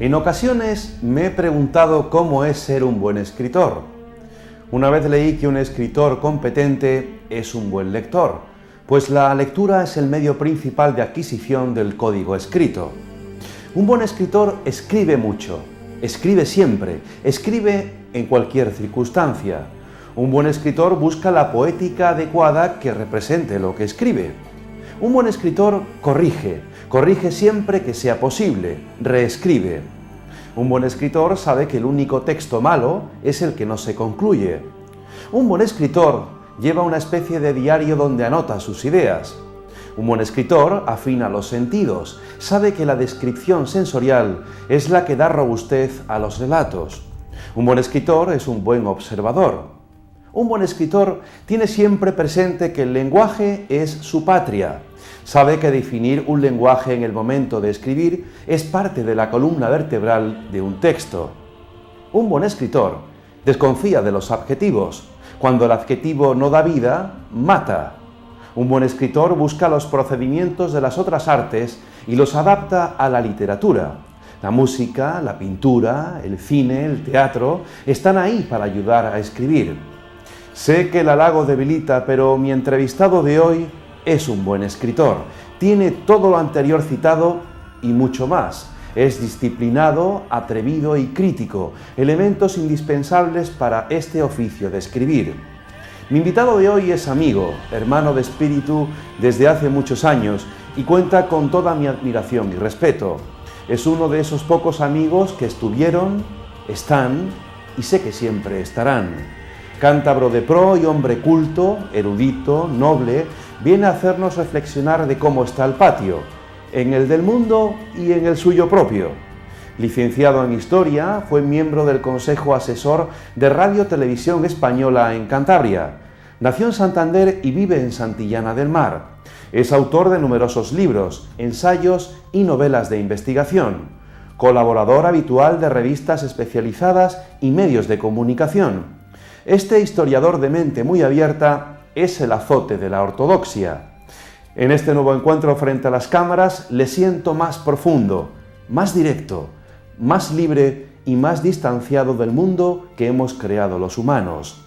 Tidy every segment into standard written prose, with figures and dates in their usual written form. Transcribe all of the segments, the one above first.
En ocasiones me he preguntado cómo es ser un buen escritor. Una vez leí que un escritor competente es un buen lector, pues la lectura es el medio principal de adquisición del código escrito. Un buen escritor escribe mucho, escribe siempre, escribe en cualquier circunstancia. Un buen escritor busca la poética adecuada que represente lo que escribe. Un buen escritor corrige siempre que sea posible, reescribe. Un buen escritor sabe que el único texto malo es el que no se concluye. Un buen escritor lleva una especie de diario donde anota sus ideas. Un buen escritor afina los sentidos, sabe que la descripción sensorial es la que da robustez a los relatos. Un buen escritor es un buen observador. Un buen escritor tiene siempre presente que el lenguaje es su patria. Sabe que definir un lenguaje en el momento de escribir es parte de la columna vertebral de un texto. Un buen escritor desconfía de los adjetivos. Cuando el adjetivo no da vida, mata. Un buen escritor busca los procedimientos de las otras artes y los adapta a la literatura. La música, la pintura, el cine, el teatro están ahí para ayudar a escribir. Sé que el halago debilita, pero mi entrevistado de hoy es un buen escritor. Tiene todo lo anterior citado y mucho más. Es disciplinado, atrevido y crítico, elementos indispensables para este oficio de escribir. Mi invitado de hoy es amigo, hermano de espíritu desde hace muchos años y cuenta con toda mi admiración y respeto. Es uno de esos pocos amigos que estuvieron, están y sé que siempre estarán. Cántabro de pro y hombre culto, erudito, noble, viene a hacernos reflexionar de cómo está el patio, en el del mundo y en el suyo propio. Licenciado en Historia, fue miembro del Consejo Asesor de Radio Televisión Española en Cantabria. Nació en Santander y vive en Santillana del Mar. Es autor de numerosos libros, ensayos y novelas de investigación. Colaborador habitual de revistas especializadas y medios de comunicación. Este historiador de mente muy abierta es el azote de la ortodoxia. En este nuevo encuentro frente a las cámaras le siento más profundo, más directo, más libre y más distanciado del mundo que hemos creado los humanos.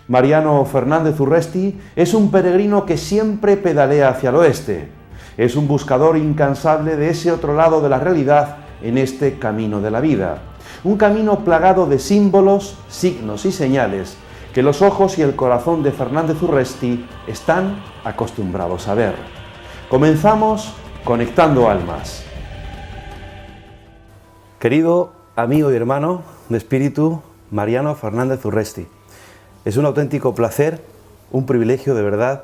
Mariano Fernández Urresti es un peregrino que siempre pedalea hacia el oeste. Es un buscador incansable de ese otro lado de la realidad en este camino de la vida. Un camino plagado de símbolos, signos y señales que los ojos y el corazón de Fernández Urresti están acostumbrados a ver. Comenzamos Conectando Almas. Querido amigo y hermano de espíritu, Mariano Fernández Urresti, es un auténtico placer, un privilegio de verdad,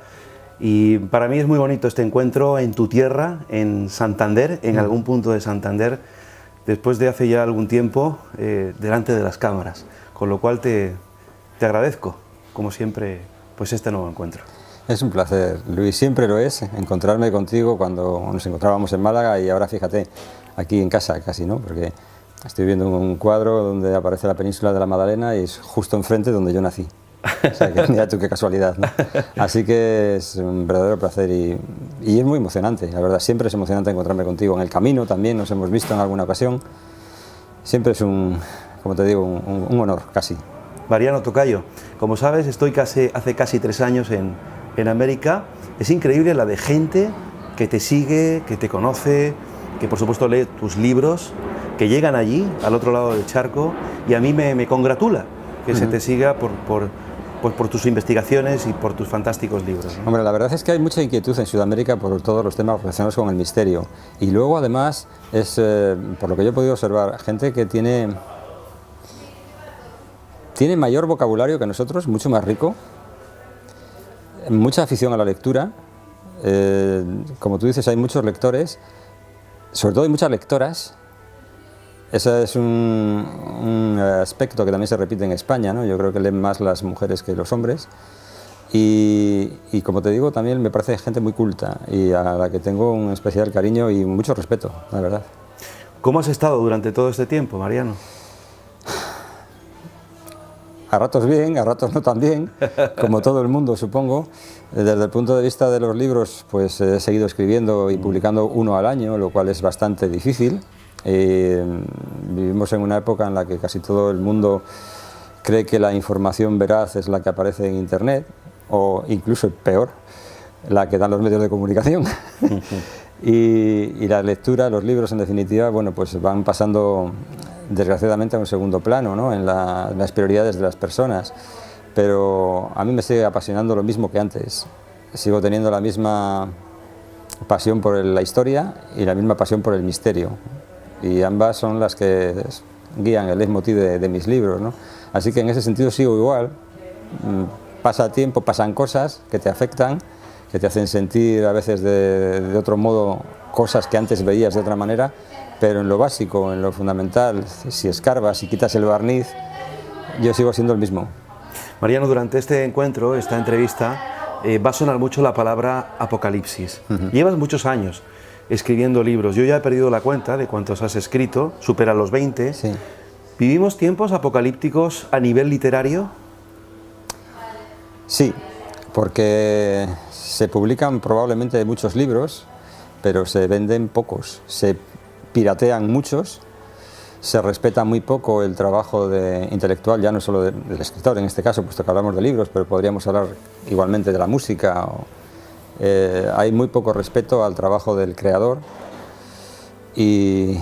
y para mí es muy bonito este encuentro en tu tierra, en Santander, en algún punto de Santander, después de hace ya algún tiempo, delante de las cámaras, con lo cual te agradezco, como siempre, pues este nuevo encuentro. Es un placer, Luis, siempre lo es, encontrarme contigo cuando nos encontrábamos en Málaga y ahora fíjate, aquí en casa casi, ¿no? Porque estoy viendo un cuadro donde aparece la península de la Magdalena y es justo enfrente donde yo nací. O sea, que mira tú qué casualidad, ¿no? Así que es un verdadero placer y es muy emocionante, la verdad, siempre es emocionante encontrarme contigo. En el camino también nos hemos visto en alguna ocasión, siempre es como te digo, un honor, casi. Mariano tocayo, como sabes, estoy hace casi 3 años en América. Es increíble la de gente que te sigue, que te conoce, que por supuesto lee tus libros, que llegan allí, al otro lado del charco, y a mí me congratula que se te siga por tus investigaciones y por tus fantásticos libros, ¿no? Hombre, la verdad es que hay mucha inquietud en Sudamérica por todos los temas relacionados con el misterio. Y luego, además, es, por lo que yo he podido observar, gente que tiene mayor vocabulario que nosotros, mucho más rico, mucha afición a la lectura. Como tú dices, hay muchos lectores, sobre todo hay muchas lectoras. Ese es un aspecto que también se repite en España, ¿no? Yo creo que leen más las mujeres que los hombres. Y como te digo, también me parece gente muy culta y a la que tengo un especial cariño y mucho respeto, la verdad. ¿Cómo has estado durante todo este tiempo, Mariano? A ratos bien, a ratos no tan bien, como todo el mundo, supongo. Desde el punto de vista de los libros, pues he seguido escribiendo y publicando uno al año, lo cual es bastante difícil. Vivimos en una época en la que casi todo el mundo cree que la información veraz es la que aparece en Internet, o incluso peor, la que dan los medios de comunicación. Y la lectura, los libros en definitiva, bueno, pues van pasando desgraciadamente a un segundo plano, ¿no?, en las prioridades de las personas. Pero a mí me sigue apasionando lo mismo que antes. Sigo teniendo la misma pasión por la historia y la misma pasión por el misterio. Y ambas son las que guían el leitmotiv de mis libros, ¿no? Así que en ese sentido sigo igual. Pasa tiempo, pasan cosas que te afectan, que te hacen sentir a veces de otro modo cosas que antes veías de otra manera, pero en lo básico, en lo fundamental, si escarbas, si quitas el barniz, yo sigo siendo el mismo. Mariano, durante este encuentro, esta entrevista, va a sonar mucho la palabra apocalipsis. Llevas muchos años escribiendo libros. Yo ya he perdido la cuenta de cuántos has escrito, supera los 20. Sí. ¿Vivimos tiempos apocalípticos a nivel literario? Sí, porque se publican probablemente muchos libros, pero se venden pocos, se piratean muchos, se respeta muy poco el trabajo intelectual, ya no solo del escritor en este caso, puesto que hablamos de libros, pero podríamos hablar igualmente de la música. Hay muy poco respeto al trabajo del creador y,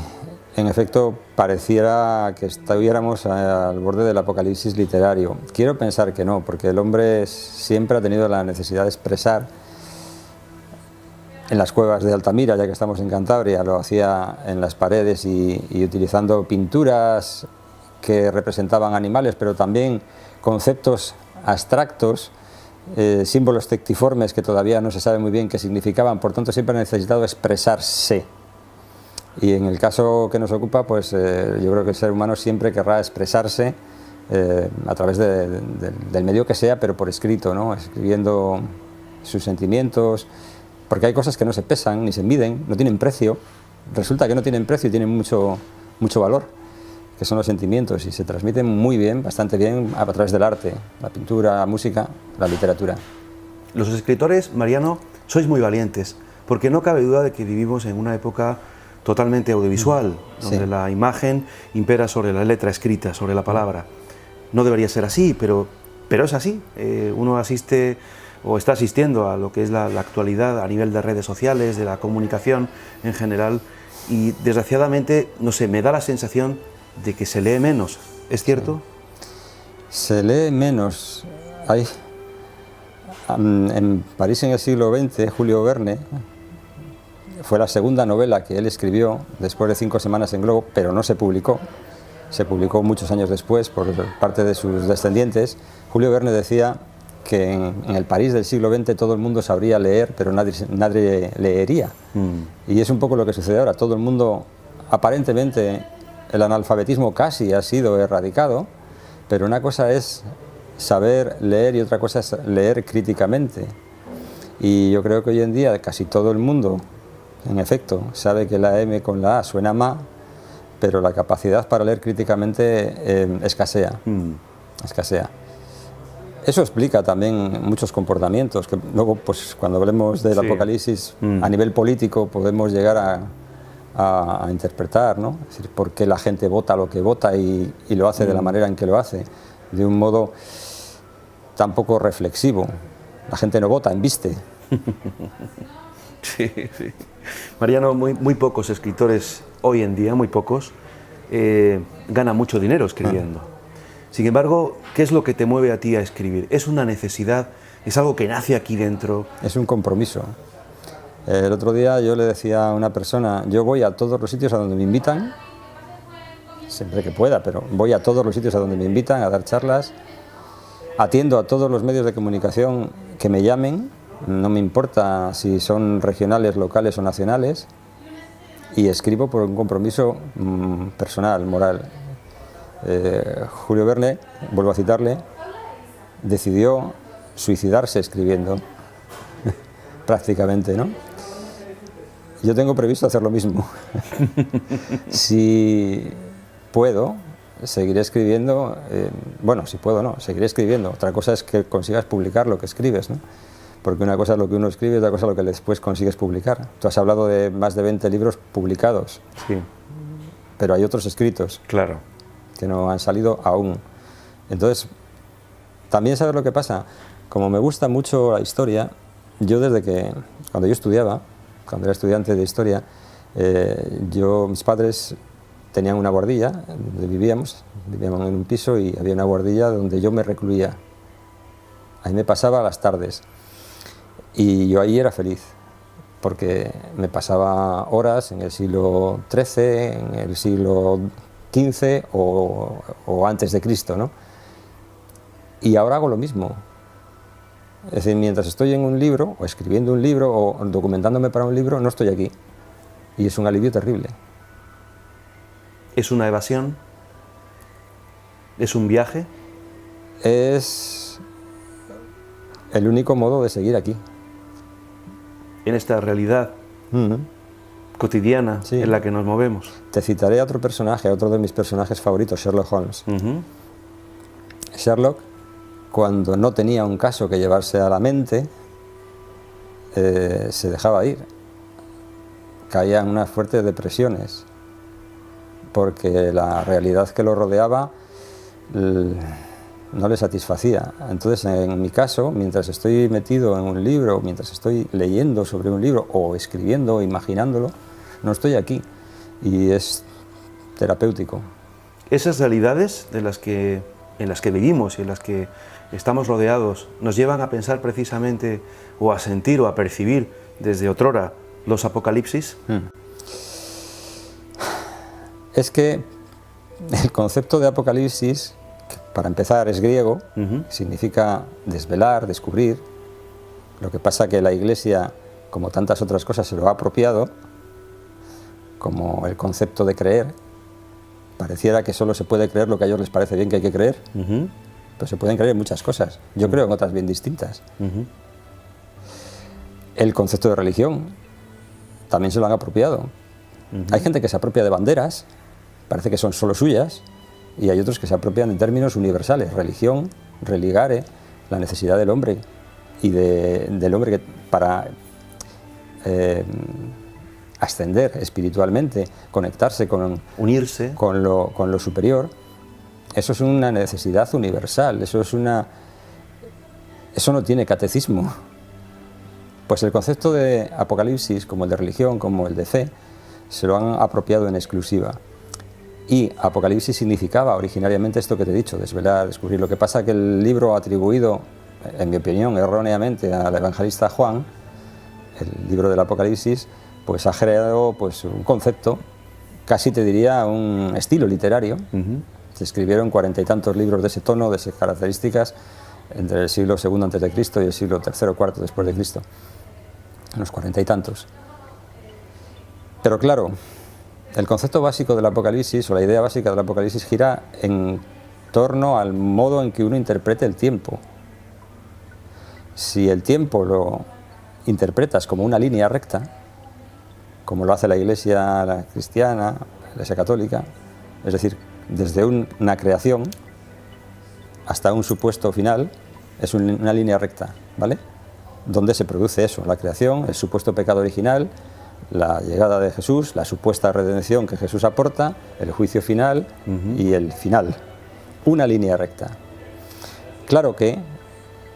en efecto, pareciera que estuviéramos al borde del apocalipsis literario. Quiero pensar que no, porque el hombre siempre ha tenido la necesidad de expresar. En las cuevas de Altamira, ya que estamos en Cantabria, lo hacía en las paredes y utilizando pinturas que representaban animales, pero también conceptos abstractos, símbolos tectiformes que todavía no se sabe muy bien qué significaban. Por tanto, siempre ha necesitado expresarse. Y en el caso que nos ocupa, pues yo creo que el ser humano siempre querrá expresarse a través del medio que sea, pero por escrito, ¿no?, escribiendo sus sentimientos, porque hay cosas que no se pesan ni se miden, no tienen precio. Resulta que no tienen precio y tienen mucho valor, que son los sentimientos, y se transmiten muy bien, bastante bien, a través del arte, la pintura, la música, la literatura. Los escritores, Mariano, sois muy valientes, porque no cabe duda de que vivimos en una época totalmente audiovisual, donde sí, la imagen impera sobre la letra escrita, sobre la palabra. No debería ser así, pero es así. Uno asiste o está asistiendo a lo que es la actualidad a nivel de redes sociales, de la comunicación en general, y desgraciadamente, no sé, me da la sensación de que se lee menos. ¿Es cierto? Se lee menos. En París en el siglo XX, Julio Verne fue la segunda novela que él escribió después de 5 semanas en Globo, pero no se publicó. Se publicó muchos años después por parte de sus descendientes. Julio Verne decía que en el París del siglo XX todo el mundo sabría leer, pero nadie leería. Y es un poco lo que sucede ahora. Todo el mundo, aparentemente, el analfabetismo casi ha sido erradicado, pero una cosa es saber leer y otra cosa es leer críticamente. Y yo creo que hoy en día casi todo el mundo, en efecto, sabe que la M con la A suena ma, pero la capacidad para leer críticamente escasea. Escasea. Eso explica también muchos comportamientos que luego, pues, cuando hablemos del apocalipsis a nivel político podemos llegar a interpretar, ¿no? Es decir, por qué la gente vota lo que vota y lo hace de la manera en que lo hace, de un modo tan poco reflexivo. La gente no vota, embiste. Sí, sí. Mariano, muy pocos escritores hoy en día, muy pocos, ganan mucho dinero escribiendo. Sin embargo, ¿qué es lo que te mueve a ti a escribir? ¿Es una necesidad? ¿Es algo que nace aquí dentro? Es un compromiso. El otro día yo le decía a una persona, yo voy a todos los sitios a donde me invitan, siempre que pueda, pero voy a todos los sitios a donde me invitan a dar charlas, atiendo a todos los medios de comunicación que me llamen, no me importa si son regionales, locales o nacionales, y escribo por un compromiso personal, moral. Julio Verne, vuelvo a citarle, decidió suicidarse escribiendo, prácticamente, ¿no? Yo tengo previsto hacer lo mismo. Si puedo, seguiré escribiendo, bueno, si puedo no, seguiré escribiendo. Otra cosa es que consigas publicar lo que escribes, ¿no? Porque una cosa es lo que uno escribe y otra cosa es lo que después consigues publicar. Tú has hablado de más de 20 libros publicados. Sí. pero hay otros escritos Claro. que no han salido aún. Entonces, también sabes lo que pasa, como me gusta mucho la historia, yo cuando yo estudiaba, cuando era estudiante de historia, mis padres tenían una guardilla donde vivíamos en un piso y había una guardilla donde yo me recluía. Ahí me pasaba las tardes y yo ahí era feliz, porque me pasaba horas en el siglo XIII, en el siglo XV o antes de Cristo, ¿no? Y ahora hago lo mismo. Es decir, mientras estoy en un libro, o escribiendo un libro, o documentándome para un libro, no estoy aquí. Y es un alivio terrible. ¿Es una evasión? ¿Es un viaje? Es el único modo de seguir aquí. En esta realidad cotidiana Sí. en la que nos movemos. Te citaré a otro personaje, a otro de mis personajes favoritos, Sherlock Holmes. Sherlock, cuando no tenía un caso que llevarse a la mente, se dejaba ir. Caía en unas fuertes depresiones, porque la realidad que lo rodeaba no le satisfacía. Entonces, en mi caso, mientras estoy metido en un libro, mientras estoy leyendo sobre un libro, o escribiendo, o imaginándolo, no estoy aquí, y es terapéutico. Esas realidades en las que vivimos y en las que estamos rodeados nos llevan a pensar precisamente, o a sentir o a percibir desde otrora los apocalipsis. Es que el concepto de apocalipsis, que para empezar es griego, significa desvelar, descubrir. Lo que pasa que la Iglesia, como tantas otras cosas, se lo ha apropiado, como el concepto de creer. Pareciera que solo se puede creer lo que a ellos les parece bien que hay que creer, pero se pueden creer muchas cosas. Yo creo en otras bien distintas. El concepto de religión también se lo han apropiado. Hay gente que se apropia de banderas, parece que son solo suyas, y hay otros que se apropian de términos universales: religión, religare, la necesidad del hombre, y del hombre que para ascender espiritualmente, conectarse unirse con lo superior. Eso es una necesidad universal, eso no tiene catecismo. Pues el concepto de apocalipsis, como el de religión, como el de fe, se lo han apropiado en exclusiva. Y apocalipsis significaba originariamente esto que te he dicho, desvelar, descubrir. Lo que pasa es que el libro atribuido, en mi opinión, erróneamente al evangelista Juan, el libro del Apocalipsis, pues ha creado pues un concepto, casi te diría un estilo literario. Se escribieron 40 y tantos libros de ese tono, de esas características, entre el siglo II antes de Cristo y el siglo III o IV después de Cristo, unos 40 y tantos. Pero claro, el concepto básico del Apocalipsis, o la idea básica del Apocalipsis, gira en torno al modo en que uno interprete el tiempo. Si el tiempo lo interpretas como una línea recta, como lo hace la Iglesia cristiana, la Iglesia católica, es decir, desde una creación hasta un supuesto final, es una línea recta, ¿vale? Donde se produce eso, la creación, el supuesto pecado original, la llegada de Jesús, la supuesta redención que Jesús aporta, el juicio final y el final. Una línea recta. Claro que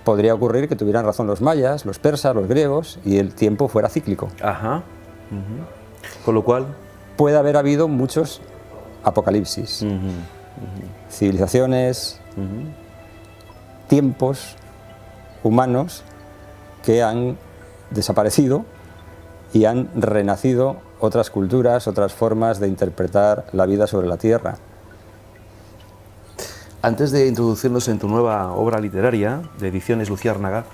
podría ocurrir que tuvieran razón los mayas, los persas, los griegos, y el tiempo fuera cíclico. Con lo cual puede haber habido muchos apocalipsis, civilizaciones, tiempos humanos que han desaparecido y han renacido otras culturas, otras formas de interpretar la vida sobre la Tierra. Antes de introducirnos en tu nueva obra literaria, de Ediciones Luciérnaga,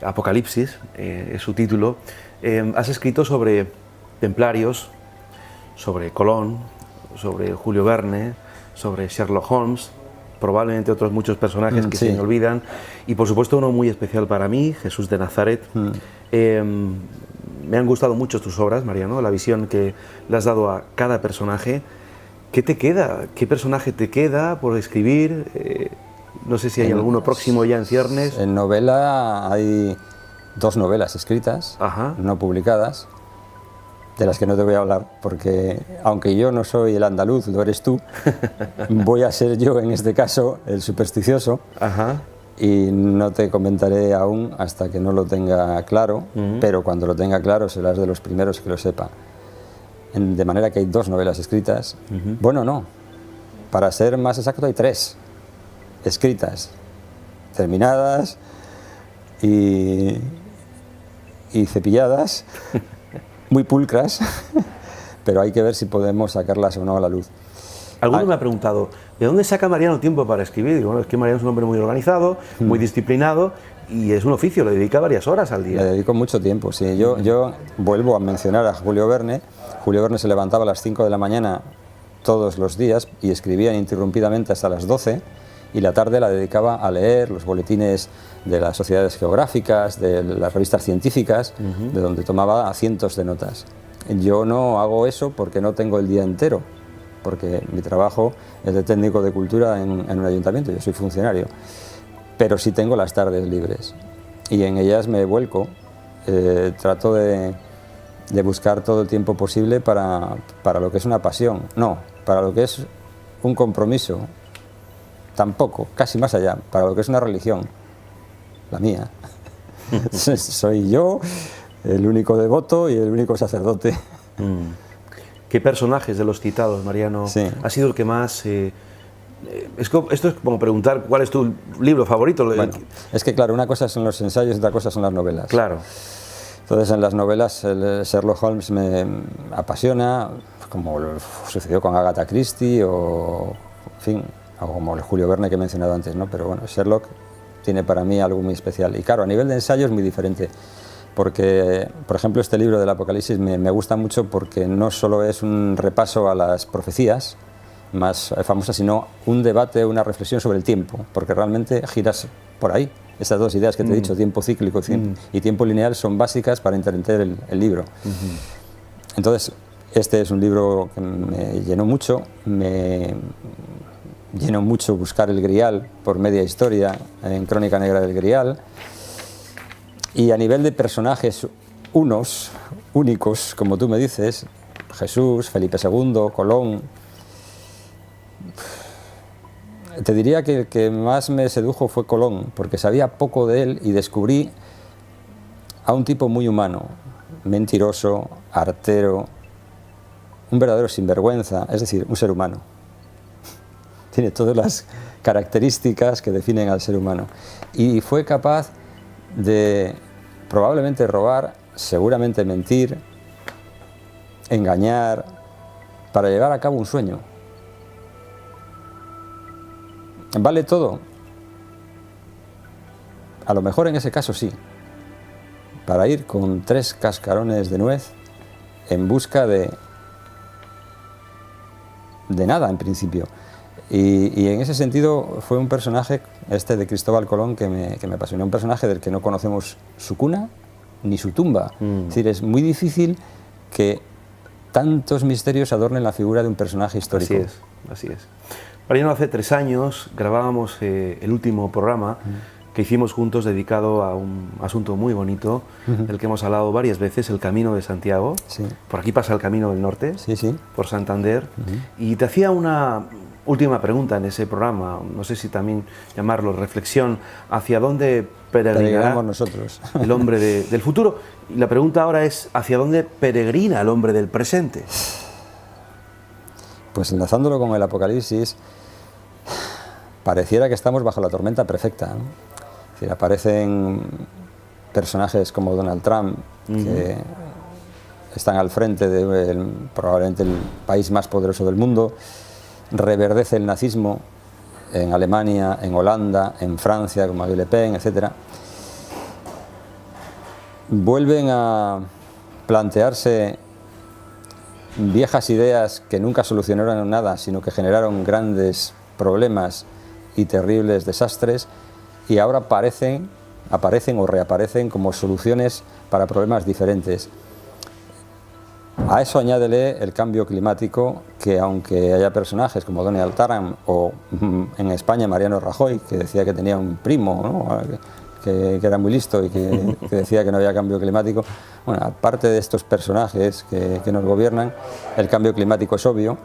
Apocalipsis, es su título, has escrito sobre templarios, sobre Colón, sobre Julio Verne, sobre Sherlock Holmes, probablemente otros muchos personajes que se me olvidan, y por supuesto uno muy especial para mí, Jesús de Nazaret. Me han gustado mucho tus obras, Mariano, la visión que le has dado a cada personaje. ¿Qué te queda? ¿Qué personaje te queda por escribir? No sé si hay alguno próximo ya en ciernes. En novela hay 2 novelas escritas, no publicadas. de las que no te voy a hablar, porque aunque yo no soy el andaluz, lo eres tú, voy a ser yo en este caso el supersticioso. Ajá. Y no te comentaré aún hasta que no lo tenga claro, pero cuando lo tenga claro serás de los primeros que lo sepa. De manera que hay 2 novelas escritas. Bueno, no, para ser más exacto hay 3 escritas, terminadas y cepilladas, muy pulcras, pero hay que ver si podemos sacarlas o no a la luz. Alguno me ha preguntado, ¿de dónde saca Mariano tiempo para escribir? Digo, bueno, es que Mariano es un hombre muy organizado, muy disciplinado y es un oficio, le dedica varias horas al día. Le dedico mucho tiempo, sí. Yo vuelvo a mencionar a Julio Verne. Julio Verne se levantaba a las 5 de la mañana todos los días y escribía ininterrumpidamente hasta las 12 y la tarde la dedicaba a leer los boletines de las sociedades geográficas, de las revistas científicas, de donde tomaba cientos de notas. Yo no hago eso porque no tengo el día entero, porque mi trabajo es de técnico de cultura en un ayuntamiento, yo soy funcionario, pero sí tengo las tardes libres y en ellas me vuelco, trato de buscar todo el tiempo posible para lo que es una pasión, no, para lo que es un compromiso, tampoco, casi más allá, para lo que es una religión, la mía. Soy yo el único devoto y el único sacerdote. ¿Qué personajes de los citados, Mariano, ha sido el que más... esto es como preguntar cuál es tu libro favorito. Bueno, es que claro, una cosa son los ensayos y otra cosa son las novelas. Claro. Entonces en las novelas Sherlock Holmes me apasiona, como sucedió con Agatha Christie o, en fin, o como el Julio Verne que he mencionado antes, ¿no? Pero bueno, Sherlock tiene para mí algo muy especial. Y claro, a nivel de ensayo es muy diferente. Porque, por ejemplo, este libro del Apocalipsis me gusta mucho porque no solo es un repaso a las profecías más famosas, sino un debate, una reflexión sobre el tiempo, porque realmente giras por ahí. Estas 2 ideas que te he dicho, tiempo cíclico y tiempo lineal, son básicas para entender el libro. Entonces, este es un libro que me llenó mucho, me llenó mucho buscar el Grial por media historia en Crónica Negra del Grial. Y a nivel de personajes únicos, como tú me dices, Jesús, Felipe II, Colón, te diría que el que más me sedujo fue Colón, porque sabía poco de él y descubrí a un tipo muy humano, mentiroso, artero, un verdadero sinvergüenza, es decir, un ser humano. Tiene todas las características que definen al ser humano. Y fue capaz de probablemente robar, seguramente mentir, engañar, para llevar a cabo un sueño. ¿Vale todo? A lo mejor en ese caso sí, para ir con 3 cascarones de nuez en busca de nada en principio. Y en ese sentido fue un personaje, este de Cristóbal Colón, que me apasionó, un personaje del que no conocemos su cuna ni su tumba. Es decir, es muy difícil que tantos misterios adornen la figura de un personaje histórico. Así es. Mariano, hace 3 años grabábamos el último programa que hicimos juntos dedicado a un asunto muy bonito, del que hemos hablado varias veces, el Camino de Santiago. Por aquí pasa el Camino del Norte, por Santander. Y te hacía una última pregunta en ese programa, no sé si también llamarlo reflexión, ¿hacia dónde peregrinará nosotros el hombre del futuro? Y la pregunta ahora es, ¿hacia dónde peregrina el hombre del presente? Pues enlazándolo con el Apocalipsis, pareciera que estamos bajo la tormenta perfecta, ¿no? Es decir, aparecen personajes como Donald Trump, que están al frente de probablemente el país más poderoso del mundo, reverdece el nazismo en Alemania, en Holanda, en Francia, como Marine Le Pen, etc. Vuelven a plantearse viejas ideas que nunca solucionaron nada, sino que generaron grandes problemas y terribles desastres, y ahora aparecen o reaparecen como soluciones para problemas diferentes. A eso añádele el cambio climático, que aunque haya personajes como Donald Trump o en España Mariano Rajoy, que decía que tenía un primo, ¿no?, que era muy listo y que decía que no había cambio climático. Bueno, aparte de estos personajes que nos gobiernan, el cambio climático es obvio.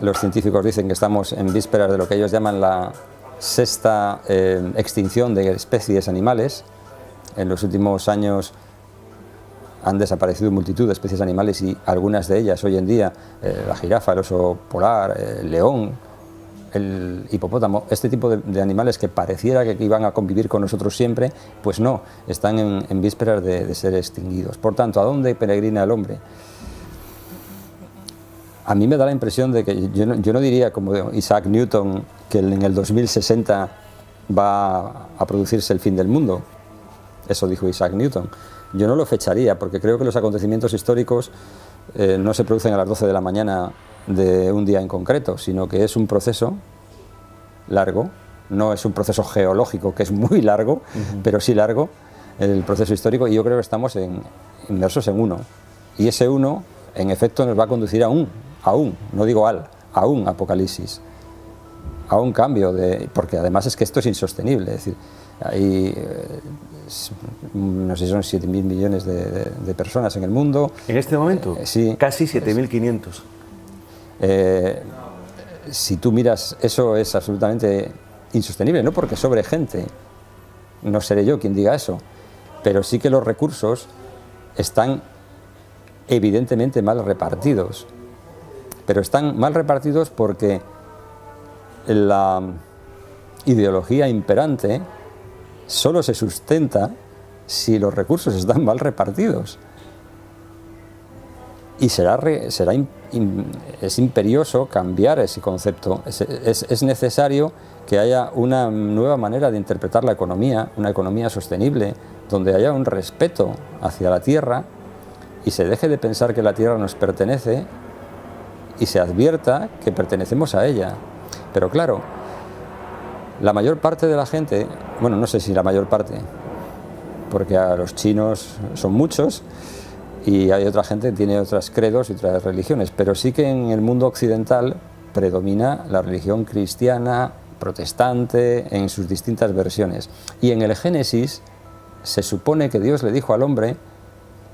Los científicos dicen que estamos en vísperas de lo que ellos llaman la sexta extinción de especies animales. En los últimos años han desaparecido multitud de especies animales y algunas de ellas hoy en día, la jirafa, el oso polar, el león, el hipopótamo, este tipo de animales que pareciera que iban a convivir con nosotros siempre, pues no, están en vísperas de ser extinguidos. Por tanto, ¿a dónde peregrina el hombre? A mí me da la impresión de que yo no diría como Isaac Newton que en el 2060 va a producirse el fin del mundo. Eso dijo Isaac Newton. Yo no lo fecharía porque creo que los acontecimientos históricos no se producen a las 12 de la mañana de un día en concreto, sino que es un proceso largo, no es un proceso geológico que es muy largo, pero sí largo el proceso histórico, y yo creo que estamos inmersos en uno, y ese uno en efecto nos va a conducir a un apocalipsis, a un cambio, porque además es que esto es insostenible, es decir, hay no sé si son 7.000 millones de personas en el mundo. ¿En este momento? Sí. Casi 7.500. Si tú miras, eso es absolutamente insostenible, no porque sobre gente, no seré yo quien diga eso, pero sí que los recursos están evidentemente mal repartidos, pero están mal repartidos porque la ideología imperante solo se sustenta si los recursos están mal repartidos. Y es imperioso cambiar ese concepto. Es necesario que haya una nueva manera de interpretar la economía, una economía sostenible, donde haya un respeto hacia la tierra y se deje de pensar que la tierra nos pertenece y se advierta que pertenecemos a ella. Pero claro, la mayor parte de la gente, bueno, no sé si la mayor parte, porque a los chinos son muchos y hay otra gente que tiene otros credos y otras religiones, pero sí que en el mundo occidental predomina la religión cristiana, protestante, en sus distintas versiones. Y en el Génesis se supone que Dios le dijo al hombre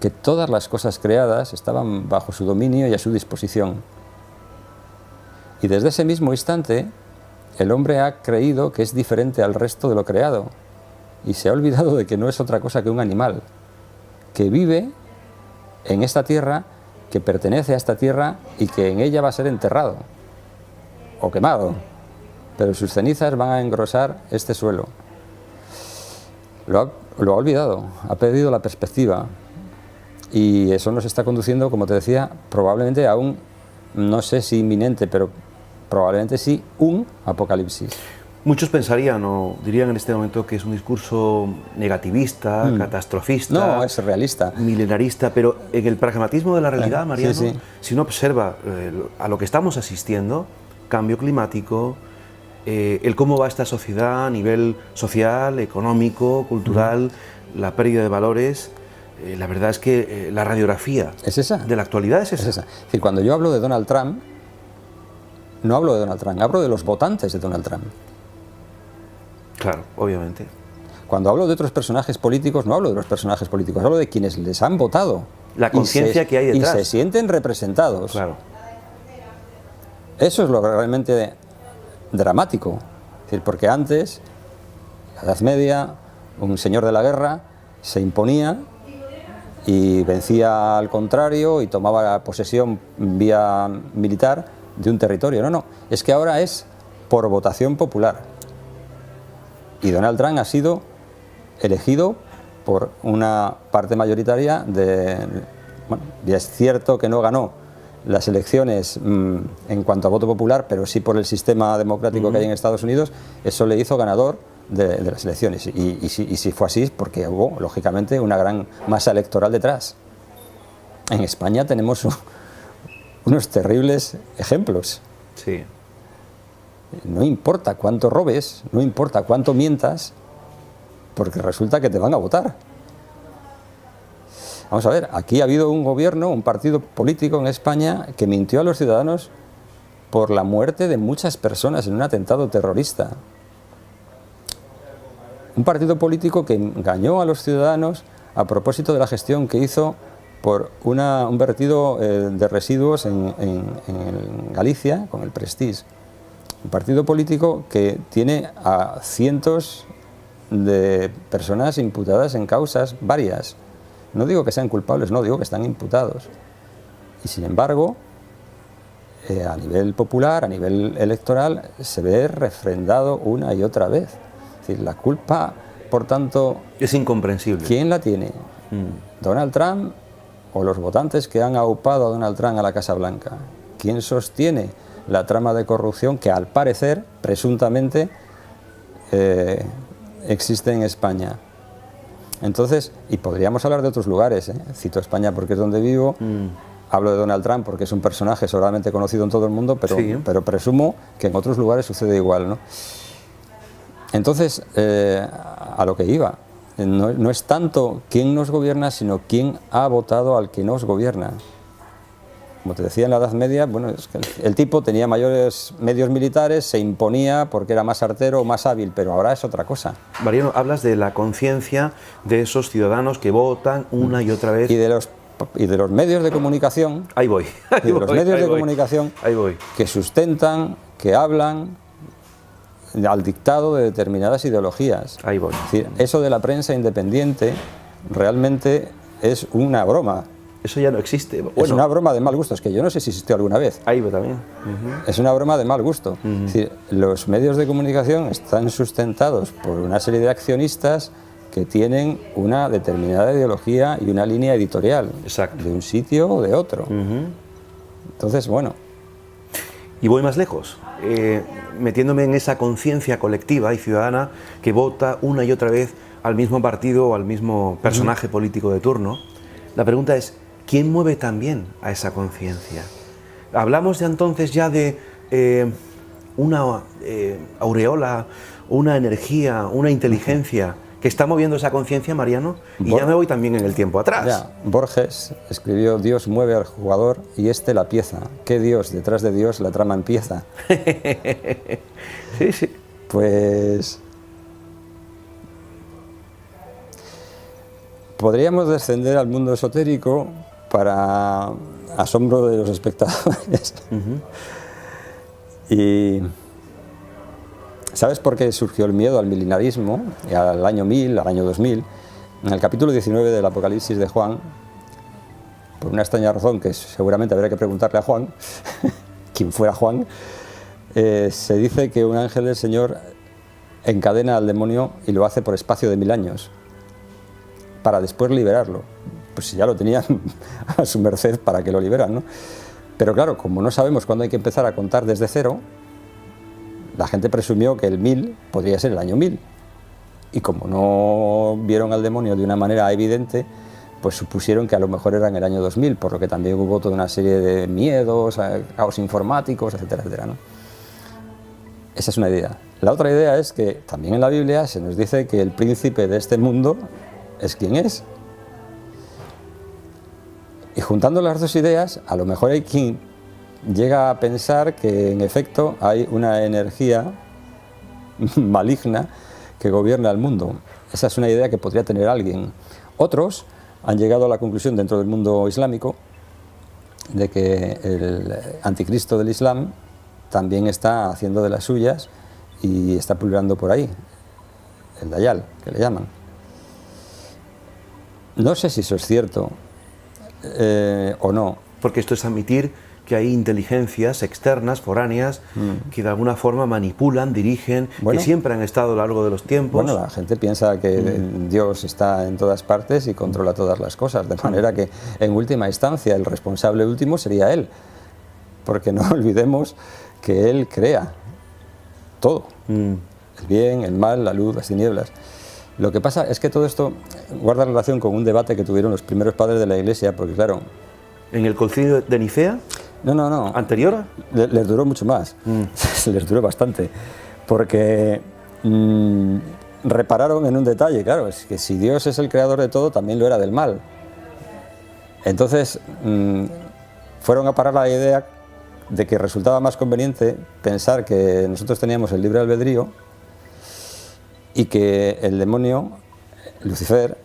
que todas las cosas creadas estaban bajo su dominio y a su disposición. Y desde ese mismo instante, el hombre ha creído que es diferente al resto de lo creado y se ha olvidado de que no es otra cosa que un animal que vive en esta tierra, que pertenece a esta tierra y que en ella va a ser enterrado o quemado, pero sus cenizas van a engrosar este suelo. Lo ha olvidado, ha perdido la perspectiva, y eso nos está conduciendo, como te decía, probablemente a un, no sé si inminente, pero probablemente sí, un apocalipsis. Muchos pensarían o dirían en este momento que es un discurso negativista, catastrofista. No, es realista. Milenarista, pero en el pragmatismo de la realidad, Mariano, sí, sí. Si uno observa a lo que estamos asistiendo, cambio climático, el cómo va esta sociedad a nivel social, económico, cultural, la pérdida de valores, la verdad es que la radiografía ¿es esa? De la actualidad es esa. Es decir, cuando yo hablo de Donald Trump, no hablo de Donald Trump, hablo de los votantes de Donald Trump. Claro, obviamente. Cuando hablo de otros personajes políticos, no hablo de los personajes políticos, hablo de quienes les han votado. La conciencia que hay detrás. Y se sienten representados. Claro. Eso es lo realmente dramático. Es decir, porque antes, en la Edad Media, un señor de la guerra se imponía y vencía al contrario y tomaba posesión vía militar de un territorio. No, es que ahora es por votación popular. Y Donald Trump ha sido elegido por una parte mayoritaria bueno, ya es cierto que no ganó las elecciones en cuanto a voto popular, pero sí por el sistema democrático que hay en Estados Unidos, eso le hizo ganador de las elecciones. Y si fue así, porque hubo, lógicamente, una gran masa electoral detrás. En España tenemos unos terribles ejemplos. Sí. No importa cuánto robes, no importa cuánto mientas, porque resulta que te van a votar. Vamos a ver, aquí ha habido un gobierno, un partido político en España que mintió a los ciudadanos por la muerte de muchas personas en un atentado terrorista. Un partido político que engañó a los ciudadanos a propósito de la gestión que hizo por un vertido de residuos en Galicia con el Prestige. Un partido político que tiene a cientos de personas imputadas en causas varias. No digo que sean culpables, no, digo que están imputados. Y sin embargo, a nivel popular, a nivel electoral, se ve refrendado una y otra vez. Es decir, la culpa, por tanto... Es incomprensible. ¿Quién la tiene? ¿Donald Trump o los votantes que han aupado a Donald Trump a la Casa Blanca? ¿Quién sostiene la trama de corrupción que, al parecer, presuntamente, existe en España? Entonces, y podríamos hablar de otros lugares, cito España porque es donde vivo, hablo de Donald Trump porque es un personaje seguramente conocido en todo el mundo, pero presumo que en otros lugares sucede igual, ¿no? Entonces, a lo que iba, no es tanto quién nos gobierna, sino quién ha votado al que nos gobierna. Como te decía, en la Edad Media, bueno, es que el tipo tenía mayores medios militares, se imponía porque era más artero o más hábil, pero ahora es otra cosa. Mariano, hablas de la conciencia de esos ciudadanos que votan una y otra vez. Y de los medios de comunicación. Ahí voy. Ahí voy. Que sustentan, que hablan al dictado de determinadas ideologías. Ahí voy. Es decir, eso de la prensa independiente realmente es una broma. Eso ya no existe. Bueno, es una broma de mal gusto, es que yo no sé si existió alguna vez. Ahí va también. Es una broma de mal gusto. Es decir, los medios de comunicación están sustentados por una serie de accionistas que tienen una determinada ideología y una línea editorial. Exacto. De un sitio o de otro. Entonces, bueno. Y voy más lejos, metiéndome en esa conciencia colectiva y ciudadana que vota una y otra vez al mismo partido o al mismo personaje político de turno. La pregunta es, ¿quién mueve también a esa conciencia? Hablamos de entonces ya de una aureola, una energía, una inteligencia que está moviendo esa conciencia, Mariano, y ya me voy también en el tiempo atrás. Ya, Borges escribió: Dios mueve al jugador y este la pieza. ¿Qué Dios? Detrás de Dios la trama empieza. Sí, sí. Pues... podríamos descender al mundo esotérico para asombro de los espectadores. Y ¿sabes por qué surgió el miedo al milenarismo, al año 1000, al año 2000? En el capítulo 19 del Apocalipsis de Juan, por una extraña razón que seguramente habría que preguntarle a Juan, quien fuera Juan, se dice que un ángel del Señor encadena al demonio y lo hace por espacio de 1000 años, para después liberarlo. Pues si ya lo tenían a su merced, ¿para qué lo liberan, no? Pero claro, como no sabemos cuándo hay que empezar a contar desde cero, la gente presumió que el 1000 podría ser el año 1000. Y como no vieron al demonio de una manera evidente, pues supusieron que a lo mejor era en el año 2000, por lo que también hubo toda una serie de miedos, caos informáticos, etcétera, etcétera, ¿no? Esa es una idea. La otra idea es que también en la Biblia se nos dice que el príncipe de este mundo es quien es. Y juntando las dos ideas, a lo mejor hay quien llega a pensar que en efecto hay una energía maligna que gobierna el mundo. Esa es una idea que podría tener alguien. Otros han llegado a la conclusión dentro del mundo islámico de que el anticristo del Islam también está haciendo de las suyas y está pululando por ahí, el Dayal, que le llaman. No sé si eso es cierto o no. Porque esto es admitir que hay inteligencias externas, foráneas, que de alguna forma manipulan, dirigen, que siempre han estado a lo largo de los tiempos. Bueno, la gente piensa que Dios está en todas partes y controla todas las cosas, de manera que en última instancia el responsable último sería Él, porque no olvidemos que Él crea todo, el bien, el mal, la luz, las tinieblas. Lo que pasa es que todo esto guarda relación con un debate que tuvieron los primeros padres de la Iglesia, porque claro... ¿En el concilio de Nicea? No. ¿Anterior? Les duró mucho más, les duró bastante, porque repararon en un detalle, claro, es que si Dios es el creador de todo, también lo era del mal. Entonces fueron a parar la idea de que resultaba más conveniente pensar que nosotros teníamos el libre albedrío y que el demonio, Lucifer,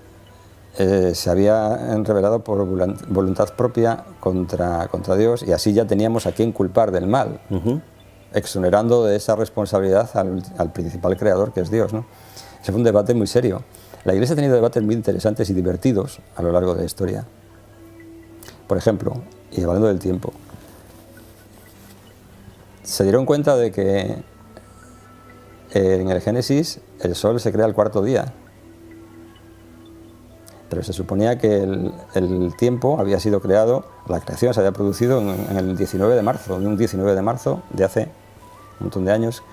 se había rebelado por voluntad propia contra Dios, y así ya teníamos a quien culpar del mal, exonerando de esa responsabilidad al principal creador, que es Dios, ¿no? Ese fue un debate muy serio. La Iglesia ha tenido debates muy interesantes y divertidos a lo largo de la historia. Por ejemplo, y hablando del tiempo, se dieron cuenta de que en el Génesis el sol se crea el cuarto día, pero se suponía que el tiempo había sido creado, la creación se había producido en el 19 de marzo, de un 19 de marzo de hace un montón de años.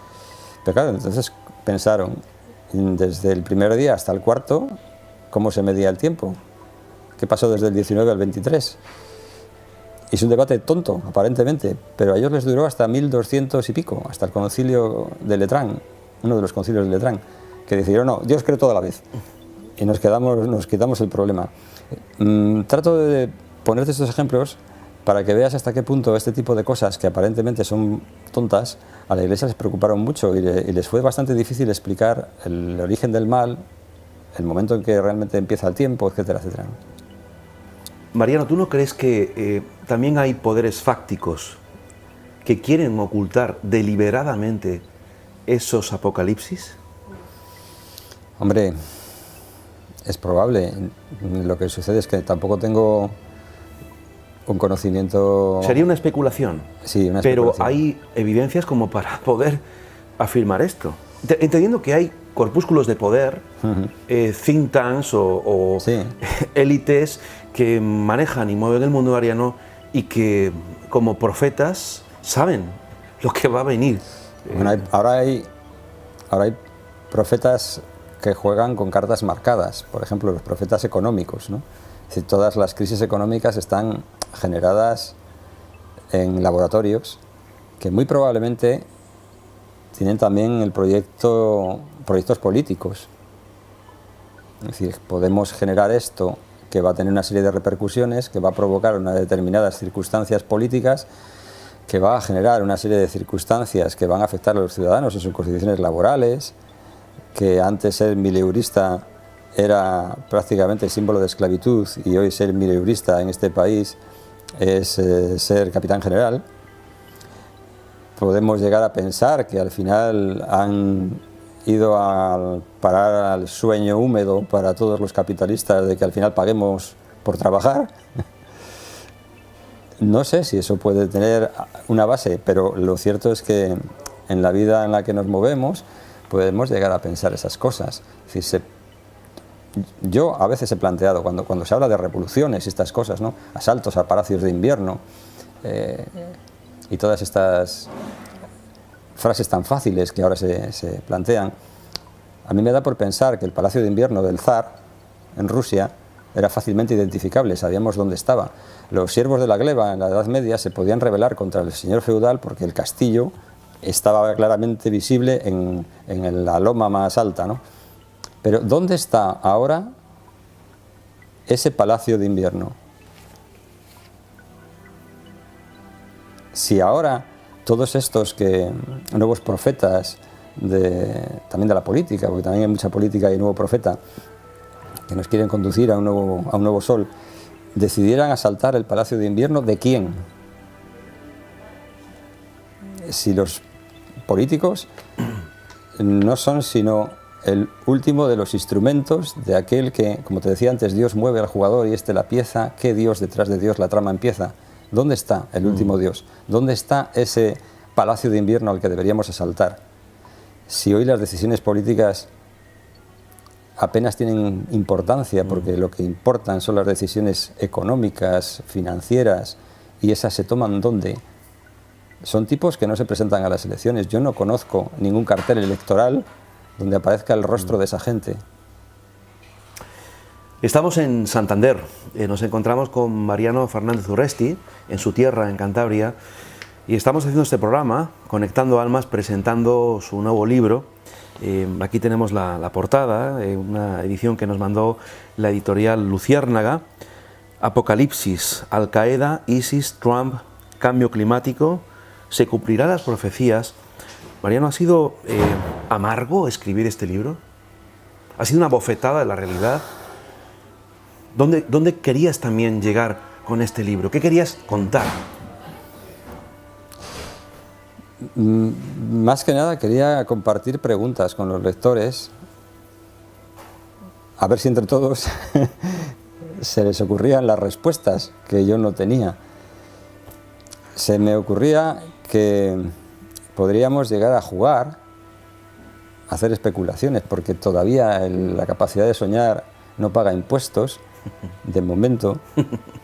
Pero claro, entonces pensaron, desde el primer día hasta el cuarto, ¿cómo se medía el tiempo? ¿Qué pasó desde el 19 al 23? Y es un debate tonto, aparentemente, pero a ellos les duró hasta 1200 y pico, hasta el concilio de Letrán, uno de los concilios de Letrán, que decidieron, no, Dios creó todo a la vez. Y nos quitamos el problema. Trato de ponerte estos ejemplos para que veas hasta qué punto este tipo de cosas, que aparentemente son tontas, a la Iglesia les preocuparon mucho y les fue bastante difícil explicar el origen del mal, el momento en que realmente empieza el tiempo, etcétera, etcétera. Mariano, ¿tú no crees que también hay poderes fácticos que quieren ocultar deliberadamente esos apocalipsis? Hombre, es probable. Lo que sucede es que tampoco tengo un conocimiento... Sería una especulación. Sí, una especulación. Pero hay evidencias como para poder afirmar esto. Entendiendo que hay corpúsculos de poder, think tanks o sí, élites que manejan y mueven el mundo ariano y que, como profetas, saben lo que va a venir. Bueno, ahora hay profetas que juegan con cartas marcadas, por ejemplo, los profetas económicos, ¿no? Es decir, todas las crisis económicas están generadas en laboratorios que muy probablemente tienen también proyectos políticos. Es decir, podemos generar esto que va a tener una serie de repercusiones, que va a provocar unas determinadas circunstancias políticas, que va a generar una serie de circunstancias que van a afectar a los ciudadanos en sus condiciones laborales, que antes ser mileurista era prácticamente símbolo de esclavitud y hoy ser mileurista en este país es ser capitán general. Podemos llegar a pensar que al final han ido a parar al sueño húmedo para todos los capitalistas de que al final paguemos por trabajar. No sé si eso puede tener una base, pero lo cierto es que en la vida en la que nos movemos podemos llegar a pensar esas cosas. Es decir, yo a veces he planteado, cuando se habla de revoluciones y estas cosas, ¿no? Asaltos a palacios de invierno y todas estas frases tan fáciles que ahora se plantean, a mí me da por pensar que el palacio de invierno del zar en Rusia era fácilmente identificable, sabíamos dónde estaba. Los siervos de la gleba en la Edad Media se podían rebelar contra el señor feudal porque el castillo estaba claramente visible en la loma más alta, ¿no? Pero ¿dónde está ahora ese palacio de invierno? Si ahora todos estos nuevos profetas también de la política, porque también hay mucha política y nuevo profeta, que nos quieren conducir a un nuevo sol, decidieran asaltar el palacio de invierno, ¿de quién? Si los políticos no son sino el último de los instrumentos de aquel que, como te decía antes, Dios mueve al jugador y la pieza, ¿qué Dios detrás de Dios la trama empieza? ¿Dónde está el último Dios? ¿Dónde está ese palacio de invierno al que deberíamos asaltar? Si hoy las decisiones políticas apenas tienen importancia, porque lo que importan son las decisiones económicas, financieras, y esas se toman ¿dónde? Son tipos que no se presentan a las elecciones. Yo no conozco ningún cartel electoral donde aparezca el rostro de esa gente. Estamos en Santander, nos encontramos con Mariano Fernández Urresti, en su tierra, en Cantabria, y estamos haciendo este programa, Conectando Almas, presentando su nuevo libro. Aquí tenemos la portada, una edición que nos mandó la editorial Luciérnaga, Apocalipsis, Al-Qaeda, ISIS, Trump, Cambio Climático, ¿se cumplirán las profecías? Mariano, ¿ha sido amargo escribir este libro? ha sido una bofetada de la realidad. ¿Dónde querías también llegar con este libro? ¿Qué querías contar? Más que nada quería compartir preguntas con los lectores, a ver si entre todos se les ocurrían las respuestas que yo no tenía. Se me ocurría que podríamos llegar a jugar, a hacer especulaciones, porque todavía la capacidad de soñar no paga impuestos, de momento,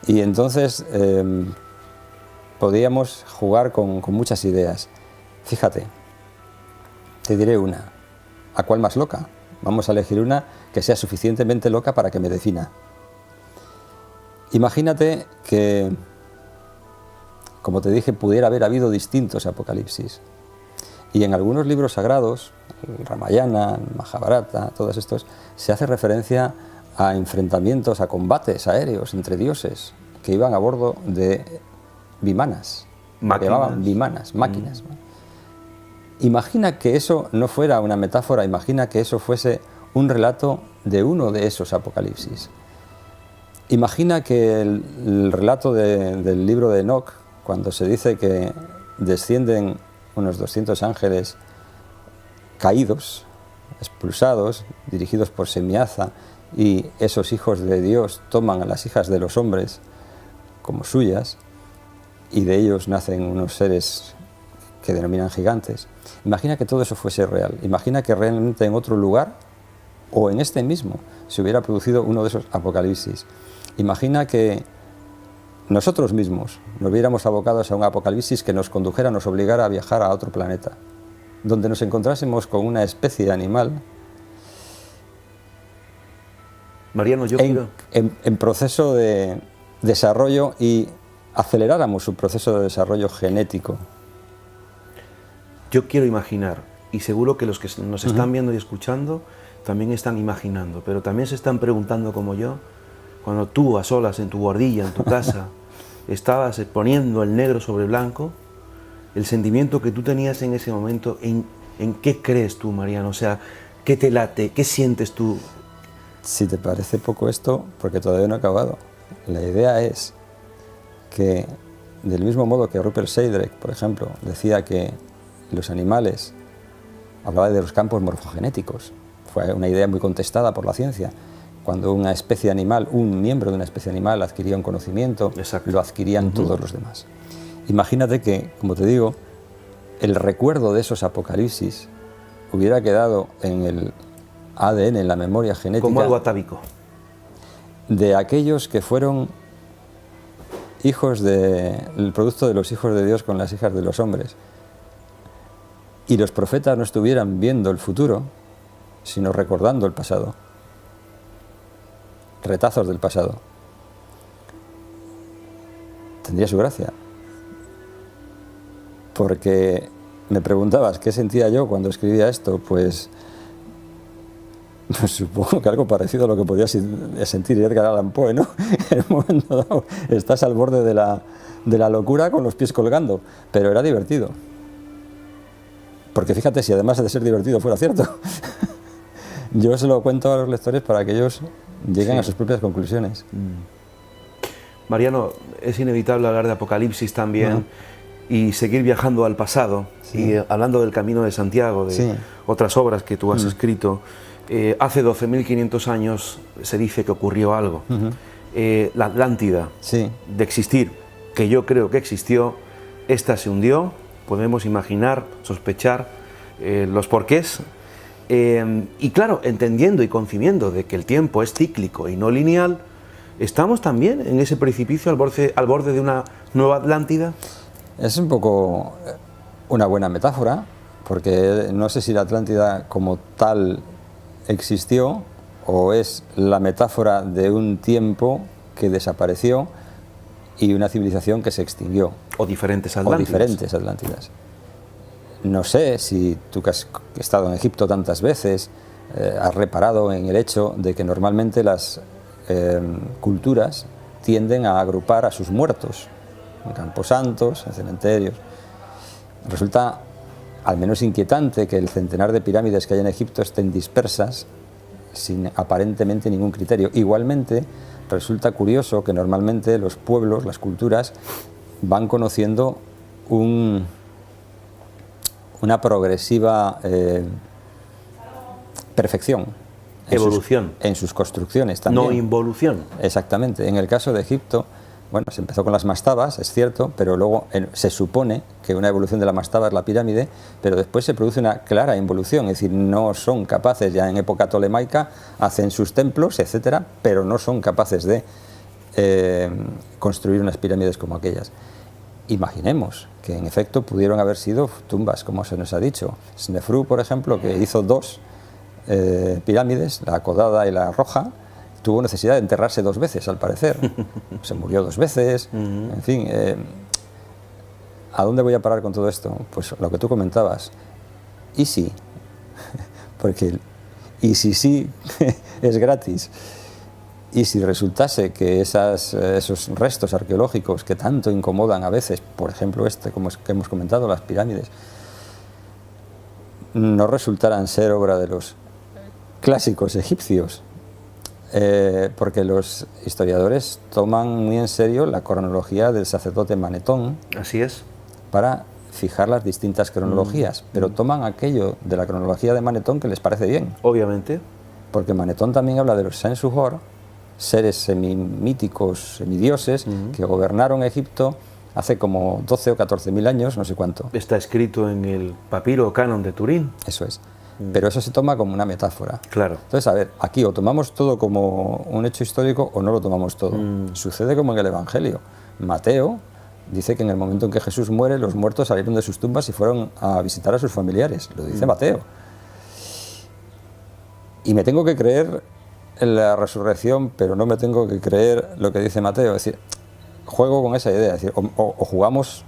y entonces podíamos jugar con muchas ideas. Fíjate, te diré una. ¿A cuál más loca? Vamos a elegir una que sea suficientemente loca para que me defina. Imagínate que, como te dije, pudiera haber habido distintos apocalipsis. Y en algunos libros sagrados, el Ramayana, el Mahabharata, todos estos, se hace referencia a enfrentamientos, a combates aéreos entre dioses que iban a bordo de vimanas. Que llamaban vimanas, máquinas. Imagina que eso no fuera una metáfora, imagina que eso fuese un relato de uno de esos apocalipsis. Imagina que el relato del libro de Enoc, cuando se dice que descienden unos 200 ángeles caídos, expulsados, dirigidos por Semiaza, y esos hijos de Dios toman a las hijas de los hombres como suyas, y de ellos nacen unos seres que denominan gigantes. Imagina que todo eso fuese real. Imagina que realmente en otro lugar, o en este mismo, se hubiera producido uno de esos apocalipsis. Imagina que nosotros mismos nos viéramos abocados a un apocalipsis que nos condujera, nos obligara a viajar a otro planeta, donde nos encontrásemos con una especie animal Mariano, en proceso de desarrollo y aceleráramos su proceso de desarrollo genético. Yo quiero imaginar, y seguro que los que nos están viendo y escuchando también están imaginando, pero también se están preguntando como yo, cuando tú a solas en tu guardilla, en tu casa, estabas poniendo el negro sobre blanco, el sentimiento que tú tenías en ese momento, ¿en qué crees tú, Mariano? O sea, ¿qué te late? ¿Qué sientes tú? Si te parece poco esto, porque todavía no he acabado. La idea es que, del mismo modo que Rupert Sheldrake, por ejemplo, decía que los animales, hablaba de los campos morfogenéticos, fue una idea muy contestada por la ciencia. Cuando una especie animal, un miembro de una especie animal adquiría un conocimiento, exacto, lo adquirían todos los demás. Imagínate que, como te digo, el recuerdo de esos apocalipsis hubiera quedado en el ADN, en la memoria genética. Como algo atávico. De aquellos que fueron hijos el producto de los hijos de Dios con las hijas de los hombres. Y los profetas no estuvieran viendo el futuro, sino recordando el pasado. Retazos del pasado. Tendría su gracia. Porque me preguntabas qué sentía yo cuando escribía esto, pues supongo que algo parecido a lo que podía sentir Edgar Allan Poe, ¿no? En un momento dado estás al borde de la locura con los pies colgando, pero era divertido. Porque fíjate, si además de ser divertido fuera cierto. Yo se lo cuento a los lectores para que ellos lleguen a sus propias conclusiones. Mariano, es inevitable hablar de Apocalipsis también y seguir viajando al pasado y hablando del Camino de Santiago, de otras obras que tú has escrito. Hace 12.500 años se dice que ocurrió algo. La Atlántida, de existir, que yo creo que existió, esta se hundió. Podemos imaginar, sospechar los porqués. Y claro, entendiendo y concibiendo de que el tiempo es cíclico y no lineal, ¿estamos también en ese precipicio al borde de una nueva Atlántida? Es un poco una buena metáfora, porque no sé si la Atlántida como tal existió o es la metáfora de un tiempo que desapareció y una civilización que se extinguió. O diferentes Atlántidas. No sé si tú que has estado en Egipto tantas veces has reparado en el hecho de que normalmente las culturas tienden a agrupar a sus muertos en camposantos, en cementerios. Resulta al menos inquietante que el centenar de pirámides que hay en Egipto estén dispersas sin aparentemente ningún criterio. Igualmente, resulta curioso que normalmente los pueblos, las culturas, van conociendo una progresiva perfección. Evolución. En sus construcciones también. No involución. Exactamente. En el caso de Egipto, bueno, se empezó con las mastabas, es cierto, pero luego se supone que una evolución de la mastaba es la pirámide, pero después se produce una clara involución, es decir, no son capaces, ya en época tolemaica, hacen sus templos, etcétera, pero no son capaces de construir unas pirámides como aquellas. Imaginemos que en efecto pudieron haber sido tumbas, como se nos ha dicho. Snefru, por ejemplo, que hizo dos pirámides, la Acodada y la Roja, tuvo necesidad de enterrarse 2 veces, al parecer. Se murió 2 veces, en fin. ¿A dónde voy a parar con todo esto? Pues lo que tú comentabas. ¿Y si? Porque y si sí es gratis. Y si resultase que esos restos arqueológicos que tanto incomodan a veces, por ejemplo que hemos comentado, las pirámides, no resultaran ser obra de los clásicos egipcios, porque los historiadores toman muy en serio la cronología del sacerdote Manetón. Así es. Para fijar las distintas cronologías, pero toman aquello de la cronología de Manetón que les parece bien. Obviamente. Porque Manetón también habla de los Sensuhor, seres semimíticos, semidioses, que gobernaron Egipto hace como 12 o 14.000 años, no sé cuánto. Está escrito en el papiro Canon de Turín. Eso es. Pero eso se toma como una metáfora. Claro. Entonces, a ver, aquí o tomamos todo como un hecho histórico o no lo tomamos todo. Sucede como en el Evangelio. Mateo dice que en el momento en que Jesús muere, los muertos salieron de sus tumbas y fueron a visitar a sus familiares. Lo dice Mateo. Y me tengo que creer en la resurrección, pero no me tengo que creer lo que dice Mateo. Es decir, juego con esa idea. Es decir, o jugamos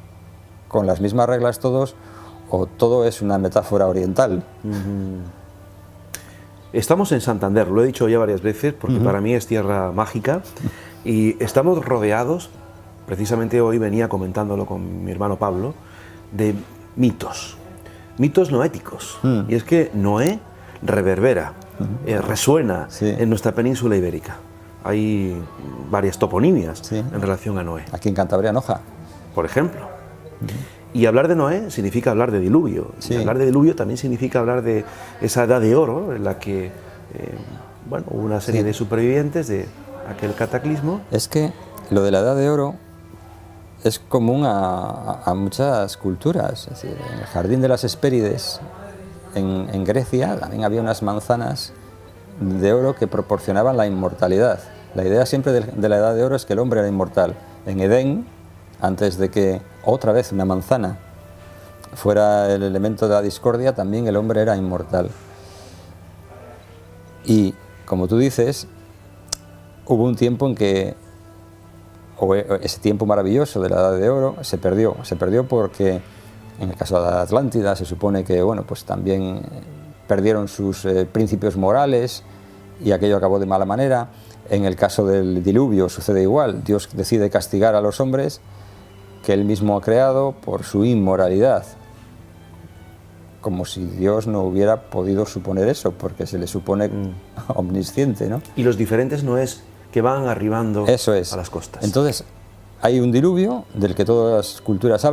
con las mismas reglas todos, o todo es una metáfora oriental. Estamos en Santander, lo he dicho ya varias veces, porque para mí es tierra mágica, y estamos rodeados, precisamente hoy venía comentándolo con mi hermano Pablo, de mitos noéticos. Y es que Noé reverbera, resuena en nuestra península ibérica. Hay varias toponimias en relación a Noé. Aquí en Cantabria, Noja. Por ejemplo. Y hablar de Noé significa hablar de diluvio. Y hablar de diluvio también significa hablar de esa edad de oro en la que hubo una serie de supervivientes de aquel cataclismo. Es que lo de la edad de oro es común a muchas culturas. Es decir, en el jardín de las Hespérides, en Grecia, también había unas manzanas de oro que proporcionaban la inmortalidad. La idea siempre de la edad de oro es que el hombre era inmortal. En Edén, antes de que otra vez una manzana fuera el elemento de la discordia, también el hombre era inmortal. Y, como tú dices, hubo un tiempo en que ese tiempo maravilloso de la Edad de Oro se perdió porque en el caso de la Atlántida se supone que pues también perdieron sus principios morales y aquello acabó de mala manera. En el caso del diluvio sucede igual, Dios decide castigar a los hombres que él mismo ha creado por su inmoralidad, como si Dios no hubiera podido suponer eso, porque se le supone omnisciente, ¿no? Y los diferentes Noés que van arribando eso es. A las costas. Entonces, hay un diluvio del que todas las culturas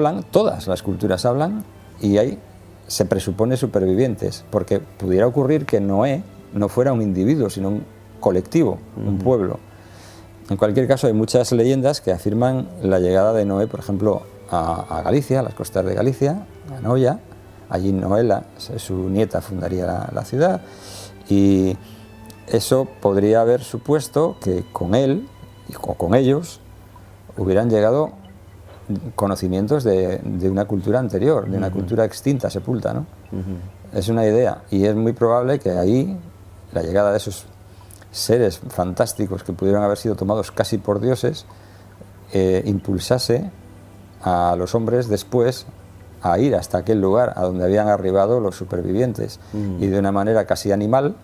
hablan, y ahí se presupone supervivientes, porque pudiera ocurrir que Noé no fuera un individuo, sino un colectivo, un pueblo. En cualquier caso, hay muchas leyendas que afirman la llegada de Noé, por ejemplo, a Galicia, a las costas de Galicia, a Noia. Allí Noela, su nieta, fundaría la ciudad, y eso podría haber supuesto que con él o con ellos hubieran llegado conocimientos de una cultura anterior, de una cultura extinta, sepulta, ¿no? Es una idea, y es muy probable que ahí la llegada de esos seres fantásticos que pudieron haber sido tomados casi por dioses impulsase a los hombres después a ir hasta aquel lugar a donde habían arribado los supervivientes, y de una manera casi animal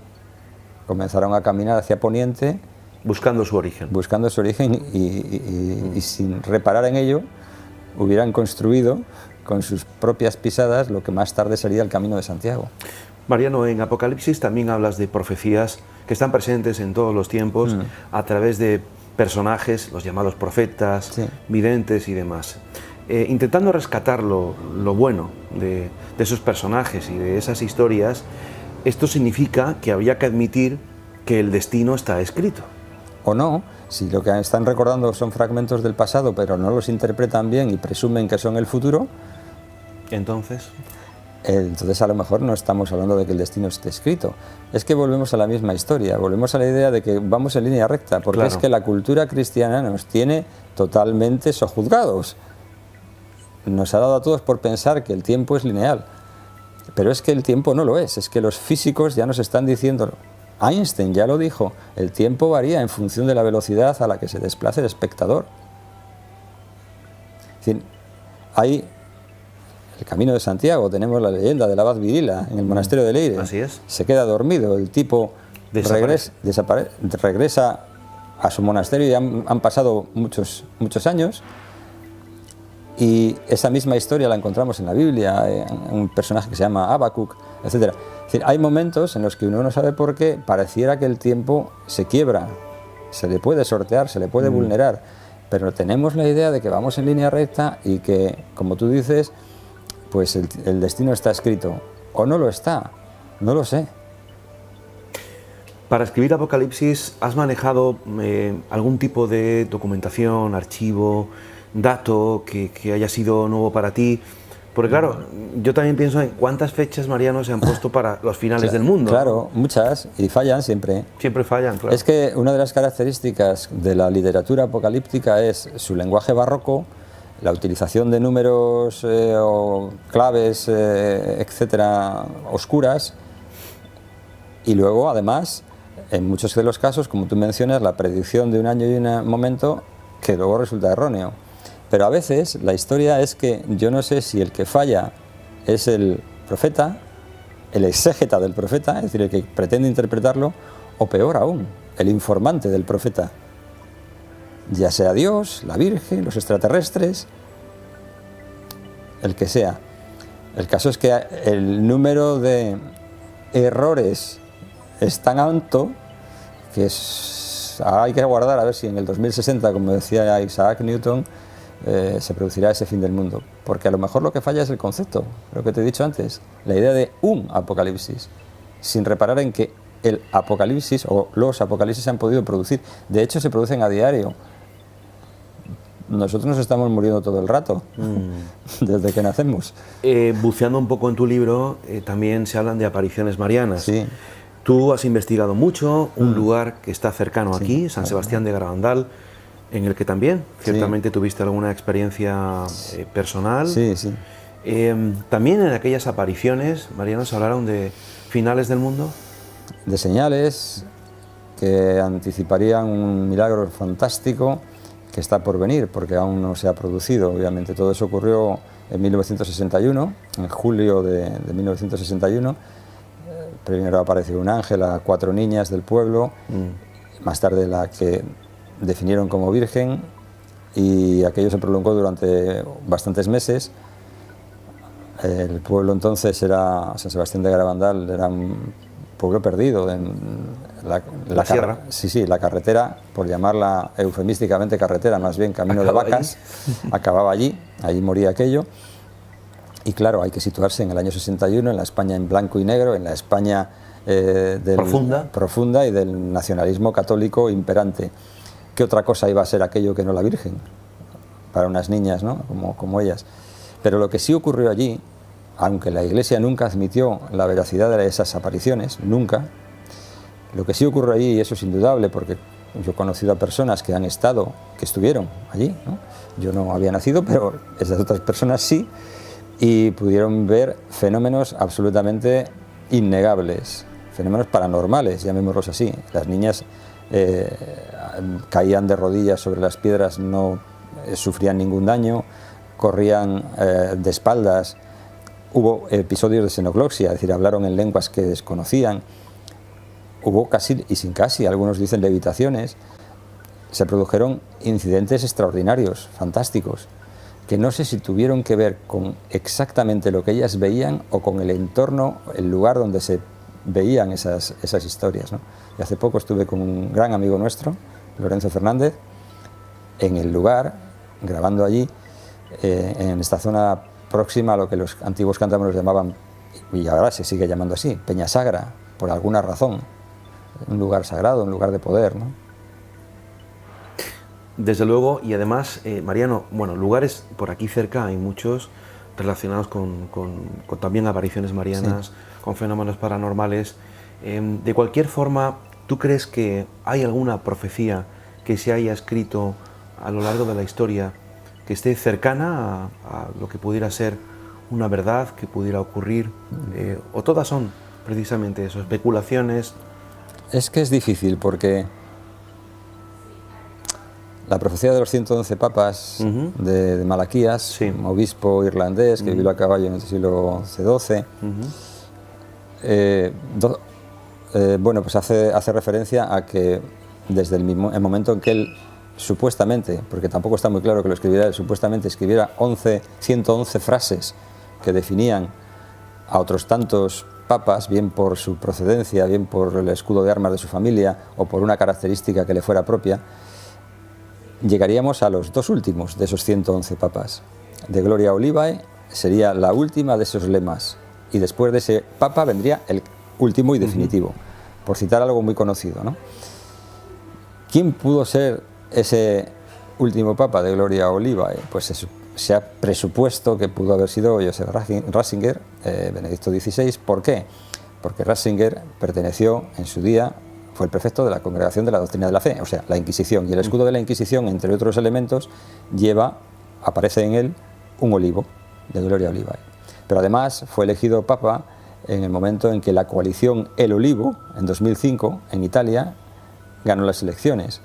comenzaron a caminar hacia Poniente buscando su origen y sin reparar en ello hubieran construido con sus propias pisadas lo que más tarde sería el Camino de Santiago. Mariano, en Apocalipsis también hablas de profecías que están presentes en todos los tiempos a través de personajes, los llamados profetas, videntes y demás. Intentando rescatar lo bueno de esos personajes y de esas historias, esto significa que habría que admitir que el destino está escrito. O no, si lo que están recordando son fragmentos del pasado, pero no los interpretan bien y presumen que son el futuro, entonces a lo mejor no estamos hablando de que el destino esté escrito. Es que volvemos a la misma historia, volvemos a la idea de que vamos en línea recta, porque claro, es que la cultura cristiana nos tiene totalmente sojuzgados. Nos ha dado a todos por pensar que el tiempo es lineal, pero es que el tiempo no lo es que los físicos ya nos están diciendo, Einstein ya lo dijo, el tiempo varía en función de la velocidad a la que se desplace el espectador. Es decir, hay el Camino de Santiago, tenemos la leyenda del abad Virila en el monasterio de Leire. Así es. Se queda dormido, el tipo regresa a su monasterio y han pasado muchos años. Y esa misma historia la encontramos en la Biblia, en un personaje que se llama Habacuc, etc. Es decir, hay momentos en los que uno no sabe por qué pareciera que el tiempo se quiebra, se le puede sortear, se le puede vulnerar, pero tenemos la idea de que vamos en línea recta y que, como tú dices, pues el destino está escrito. ¿O no lo está? No lo sé. Para escribir Apocalipsis, ¿has manejado algún tipo de documentación, archivo, dato que haya sido nuevo para ti? Porque claro, yo también pienso en cuántas fechas, Mariano, se han puesto para los finales del mundo. Claro, muchas, y fallan siempre. Siempre fallan, claro. Es que una de las características de la literatura apocalíptica es su lenguaje barroco, la utilización de números o claves, etcétera, oscuras, y luego, además, en muchos de los casos, como tú mencionas, la predicción de un año y un momento que luego resulta erróneo. Pero a veces la historia es que yo no sé si el que falla es el profeta, el exégeta del profeta, es decir, el que pretende interpretarlo, o peor aún, el informante del profeta. Ya sea Dios, la Virgen, los extraterrestres, el que sea. El caso es que el número de errores es tan alto que hay que aguardar a ver si en el 2060, como decía Isaac Newton, se producirá ese fin del mundo, porque a lo mejor lo que falla es el concepto, lo que te he dicho antes, la idea de un apocalipsis, sin reparar en que el apocalipsis o los apocalipsis se han podido producir, de hecho se producen a diario. Nosotros nos estamos muriendo todo el rato, desde que nacemos. Buceando un poco en tu libro, también se hablan de apariciones marianas. Sí. Tú has investigado mucho un lugar que está cercano aquí, San Sebastián de Garabandal, en el que también ciertamente tuviste alguna experiencia personal. Sí, sí. También en aquellas apariciones, Mariano, se hablaron de finales del mundo. De señales que anticiparían un milagro fantástico que está por venir, porque aún no se ha producido. Obviamente todo eso ocurrió en 1961, en julio de 1961. Primero apareció un ángel a 4 niñas del pueblo, más tarde la que definieron como virgen, y aquello se prolongó durante bastantes meses. El pueblo entonces era San Sebastián de Garabandal, era un pueblo perdido en la sierra. Sí, la carretera, por llamarla eufemísticamente carretera, más bien camino de vacas, acababa allí moría aquello. Y claro, hay que situarse en el año 61, en la España en blanco y negro, en la España profunda y del nacionalismo católico imperante. ¿Qué otra cosa iba a ser aquello que no la Virgen? Para unas niñas, ¿no? como ellas. Pero lo que sí ocurrió allí, aunque la Iglesia nunca admitió la veracidad de esas apariciones, nunca, lo que sí ocurrió allí, y eso es indudable, porque yo he conocido a personas que estuvieron allí, ¿no? Yo no había nacido, pero esas otras personas sí, y pudieron ver fenómenos absolutamente innegables, fenómenos paranormales, llamémoslos así. Las niñas caían de rodillas sobre las piedras, no sufrían ningún daño, corrían de espaldas, hubo episodios de xenoglosia, es decir, hablaron en lenguas que desconocían, hubo casi y sin casi, algunos dicen levitaciones, se produjeron incidentes extraordinarios, fantásticos, que no sé si tuvieron que ver con exactamente lo que ellas veían o con el entorno, el lugar donde se veían esas historias, ¿no? Y hace poco estuve con un gran amigo nuestro, Lorenzo Fernández, en el lugar, grabando allí, en esta zona próxima a lo que los antiguos cántabros llamaban, y ahora se sigue llamando así, Peñasagra, por alguna razón, un lugar sagrado, un lugar de poder, ¿no? Desde luego, y además, Mariano, bueno, lugares por aquí cerca hay muchos relacionados con también apariciones marianas, sí, con fenómenos paranormales. De cualquier forma, ¿tú crees que hay alguna profecía que se haya escrito a lo largo de la historia que esté cercana a lo que pudiera ser una verdad, que pudiera ocurrir? ¿O todas son precisamente eso, especulaciones? Es que es difícil porque la profecía de los 111 papas de Malaquías, sí, un obispo irlandés que vivió a caballo en el siglo XII, bueno, pues hace referencia a que desde el momento en que él supuestamente, porque tampoco está muy claro que lo escribiera él, supuestamente escribiera 111 frases que definían a otros tantos papas, bien por su procedencia, bien por el escudo de armas de su familia o por una característica que le fuera propia, llegaríamos a los dos últimos de esos 111 papas. De Gloria Olivae sería la última de esos lemas, y después de ese papa vendría el último y definitivo, por citar algo muy conocido, ¿no? ¿Quién pudo ser ese último papa de Gloria Olivae? Pues se ha presupuesto que pudo haber sido Joseph Ratzinger, Benedicto XVI. ¿Por qué? Porque Ratzinger perteneció en su día, fue el prefecto de la Congregación de la Doctrina de la Fe, o sea, la Inquisición, y el escudo de la Inquisición, entre otros elementos, aparece en él un olivo de Gloria Olivae. Pero además fue elegido papa en el momento en que la coalición El Olivo, en 2005, en Italia, ganó las elecciones,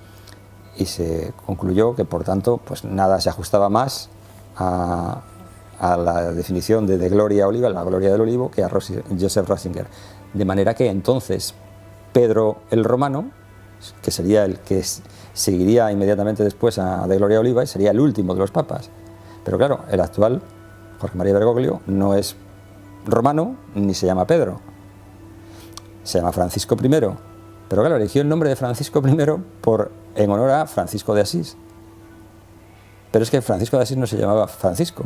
y se concluyó que, por tanto, pues nada se ajustaba más a la definición de Gloria Oliva, la gloria del olivo, que a Joseph Ratzinger. De manera que entonces Pedro el Romano, que sería el que seguiría inmediatamente después a de Gloria Olivae, sería el último de los papas. Pero claro, el actual, Jorge María Bergoglio, no es romano ni se llama Pedro, se llama Francisco I. Pero claro, eligió el nombre de Francisco I en honor a Francisco de Asís. Pero es que Francisco de Asís no se llamaba Francisco,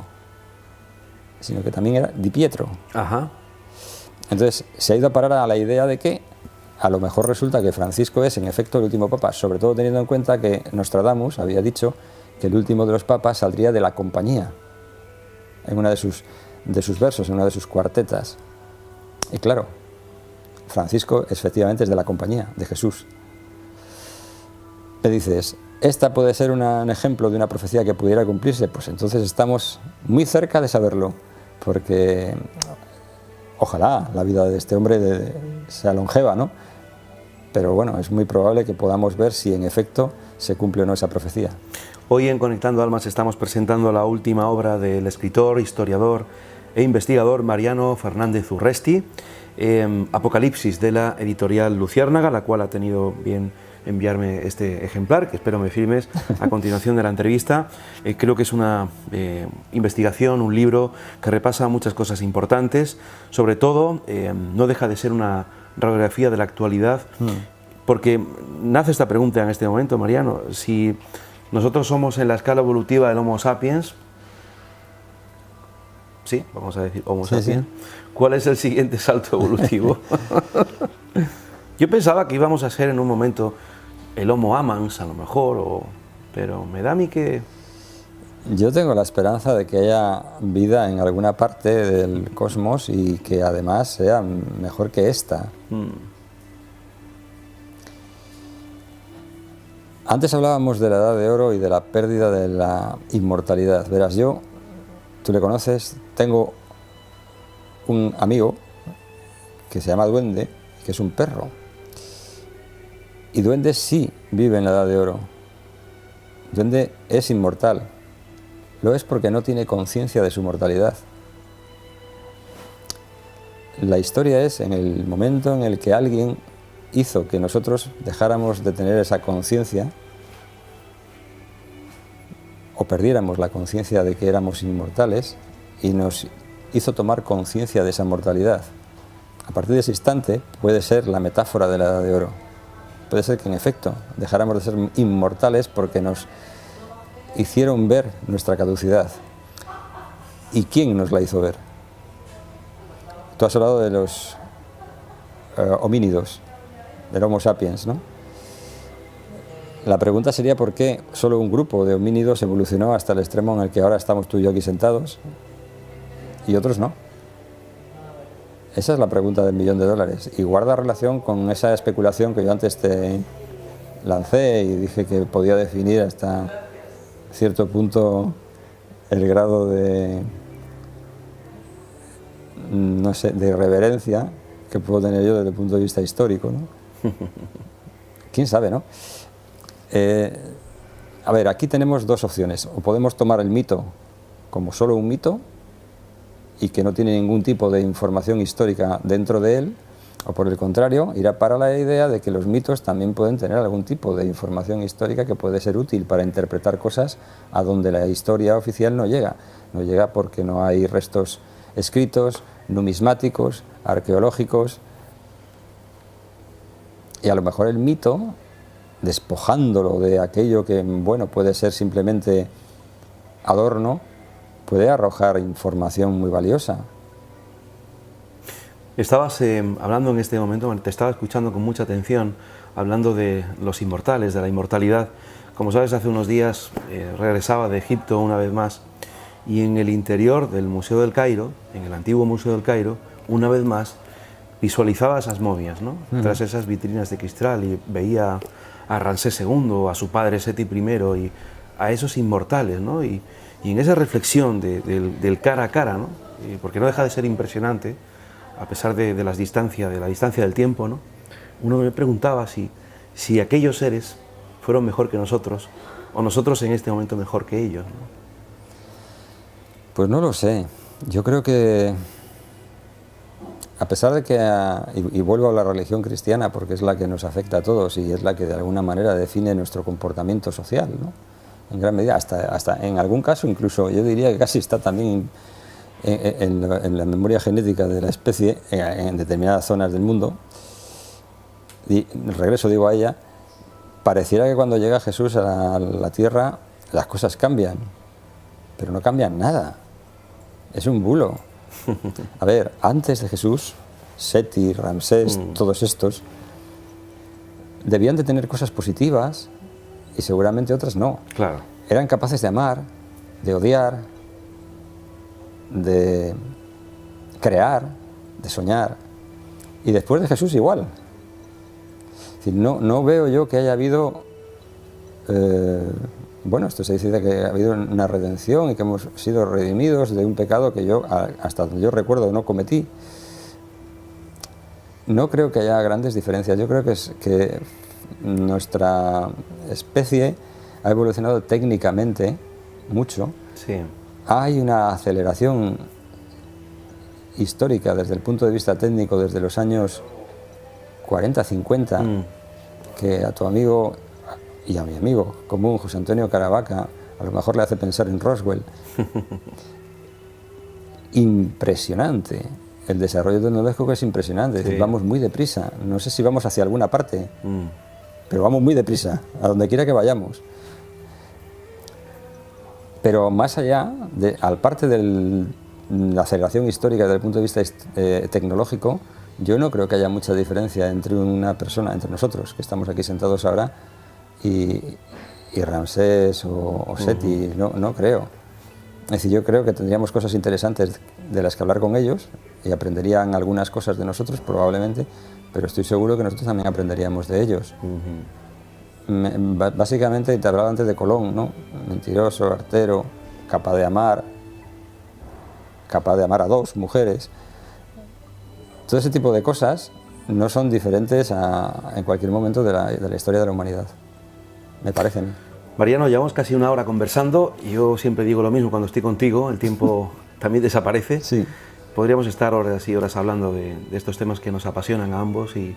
sino que también era Di Pietro. Ajá. Entonces se ha ido a parar a la idea de que a lo mejor resulta que Francisco es en efecto el último papa, sobre todo teniendo en cuenta que Nostradamus había dicho que el último de los papas saldría de la compañía, en uno de sus versos, en una de sus cuartetas. Y claro, Francisco efectivamente es de la compañía de Jesús. Me dices, ¿esta puede ser un ejemplo de una profecía que pudiera cumplirse? Pues entonces estamos muy cerca de saberlo, porque ojalá la vida de este hombre sea longeva, ¿no? Pero bueno, es muy probable que podamos ver si en efecto se cumple o no esa profecía. Hoy en Conectando Almas estamos presentando la última obra del escritor, historiador e investigador Mariano Fernández Urresti, Apocalipsis, de la editorial Luciérnaga, la cual ha tenido bien enviarme este ejemplar, que espero me firmes a continuación de la entrevista. Creo que es una investigación, un libro que repasa muchas cosas importantes, sobre todo no deja de ser una radiografía de la actualidad, porque nace esta pregunta en este momento, Mariano: si nosotros somos en la escala evolutiva del Homo sapiens, sí, vamos a decir Homo sapiens, sí. ¿Cuál es el siguiente salto evolutivo? Yo pensaba que íbamos a ser en un momento el Homo amans, a lo mejor, pero me da a mí que... Yo tengo la esperanza de que haya vida en alguna parte del cosmos y que además sea mejor que esta. Antes hablábamos de la Edad de Oro y de la pérdida de la inmortalidad. Verás, tú le conoces, tengo un amigo que se llama Duende, que es un perro. Y Duende sí vive en la Edad de Oro. Duende es inmortal. Lo es porque no tiene conciencia de su mortalidad. La historia es en el momento en el que alguien hizo que nosotros dejáramos de tener esa conciencia, o perdiéramos la conciencia de que éramos inmortales, y nos hizo tomar conciencia de esa mortalidad. a partir de ese instante puede ser la metáfora de la Edad de Oro. Puede ser que en efecto dejáramos de ser inmortales porque nos hicieron ver nuestra caducidad. ¿Y quién nos la hizo ver? Tú has hablado de los homínidos, del Homo sapiens, ¿no? La pregunta sería por qué solo un grupo de homínidos evolucionó hasta el extremo en el que ahora estamos tú y yo aquí sentados y otros no. Esa es la pregunta del $1.000.000 y guarda relación con esa especulación que yo antes te lancé y dije que podía definir hasta cierto punto el grado de, no sé, de irreverencia que puedo tener yo desde el punto de vista histórico, ¿no? ¿Quién sabe, no? A ver, aquí tenemos dos opciones. O podemos tomar el mito como solo un mito y que no tiene ningún tipo de información histórica dentro de él, o por el contrario, irá para la idea de que los mitos también pueden tener algún tipo de información histórica que puede ser útil para interpretar cosas a donde la historia oficial no llega. No llega porque no hay restos escritos, numismáticos, arqueológicos, y a lo mejor el mito, despojándolo de aquello que, bueno, puede ser simplemente adorno, puede arrojar información muy valiosa. Estabas hablando en este momento, te estaba escuchando con mucha atención, hablando de los inmortales, de la inmortalidad. Como sabes, hace unos días regresaba de Egipto una vez más y en el interior del Museo del Cairo, en el antiguo Museo del Cairo, una vez más visualizaba esas momias, ¿no? Tras esas vitrinas de cristal, y veía a Ramsés II, a su padre Seti I y a esos inmortales, ¿no? Y en esa reflexión del cara a cara, ¿no? Porque no deja de ser impresionante, a pesar de la distancia del tiempo, ¿no? Uno me preguntaba si aquellos seres fueron mejor que nosotros, o nosotros en este momento mejor que ellos, ¿no? Pues no lo sé. Yo creo que, a pesar de que, y vuelvo a la religión cristiana porque es la que nos afecta a todos y es la que de alguna manera define nuestro comportamiento social, ¿no? En gran medida, hasta en algún caso incluso yo diría que casi está también en la memoria genética de la especie en determinadas zonas del mundo. Y regreso, digo, a ella, pareciera que cuando llega Jesús a la tierra las cosas cambian, pero no cambian nada, es un bulo. A ver, antes de Jesús, Seti, Ramsés, todos estos debían de tener cosas positivas y seguramente otras no. Claro. Eran capaces de amar, de odiar, de crear, de soñar. Y después de Jesús igual. Es decir, no veo yo que haya habido, bueno, esto se dice que ha habido una redención y que hemos sido redimidos de un pecado que yo, hasta donde yo recuerdo, no cometí. No creo que haya grandes diferencias. Yo creo que nuestra especie ha evolucionado técnicamente mucho. Sí. Hay una aceleración histórica desde el punto de vista técnico desde los años 40, 50, que a tu amigo y a mi amigo común, José Antonio Caravaca, a lo mejor le hace pensar en Roswell. Impresionante. El desarrollo tecnológico que es impresionante. Sí. Es decir, vamos muy deprisa. No sé si vamos hacia alguna parte, pero vamos muy deprisa, a donde quiera que vayamos. Pero más allá, al parte de la aceleración histórica desde el punto de vista tecnológico, yo no creo que haya mucha diferencia entre una persona, entre nosotros, que estamos aquí sentados ahora, y Ramsés o Seti, no creo. Es decir, yo creo que tendríamos cosas interesantes de las que hablar con ellos y aprenderían algunas cosas de nosotros probablemente, pero estoy seguro que nosotros también aprenderíamos de ellos. Básicamente, te hablaba antes de Colón, ¿no? Mentiroso, artero, capaz de amar a dos mujeres. Todo ese tipo de cosas no son diferentes en cualquier momento de la historia de la humanidad, me parecen. Mariano, llevamos casi una hora conversando y yo siempre digo lo mismo cuando estoy contigo, el tiempo también desaparece. Sí. Podríamos estar horas y horas hablando de estos temas que nos apasionan a ambos y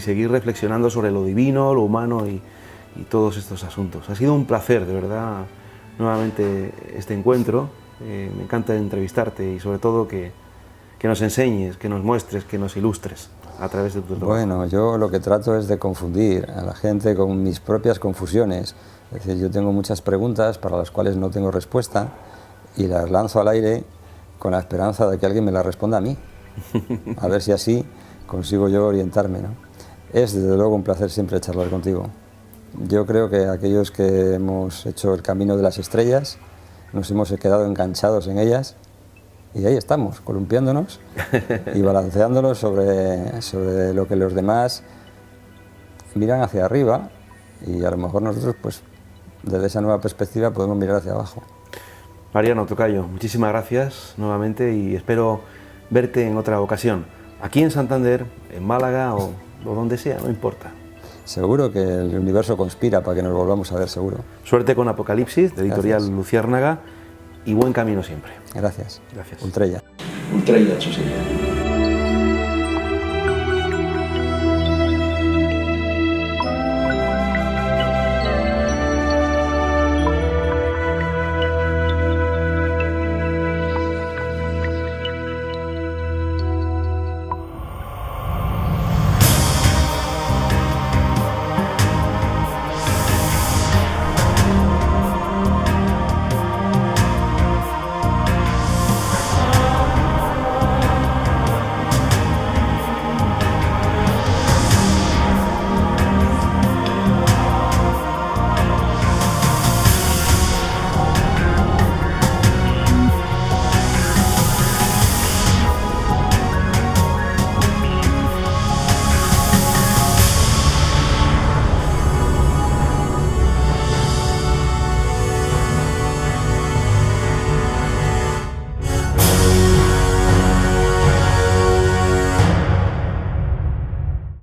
seguir reflexionando sobre lo divino, lo humano y todos estos asuntos. Ha sido un placer, de verdad, nuevamente este encuentro. Me encanta entrevistarte y sobre todo que que nos enseñes, que nos muestres, que nos ilustres a través de tu trabajo? Bueno, yo lo que trato es de confundir a la gente con mis propias confusiones. Es decir, yo tengo muchas preguntas para las cuales no tengo respuesta y las lanzo al aire con la esperanza de que alguien me las responda a mí. A ver si así consigo yo orientarme, ¿no? Es desde luego un placer siempre charlar contigo. Yo creo que aquellos que hemos hecho el camino de las estrellas nos hemos quedado enganchados en ellas y ahí estamos, columpiándonos y balanceándonos sobre lo que los demás miran hacia arriba y a lo mejor nosotros, pues, desde esa nueva perspectiva podemos mirar hacia abajo. Mariano, tocayo, muchísimas gracias nuevamente y espero verte en otra ocasión, aquí en Santander, en Málaga o donde sea, no importa. Seguro que el universo conspira para que nos volvamos a ver, seguro. Suerte con Apocalipsis, de Editorial Gracias. Luciérnaga, y buen camino siempre. Gracias. Gracias. Ultrella. Ultrella, Chusilla.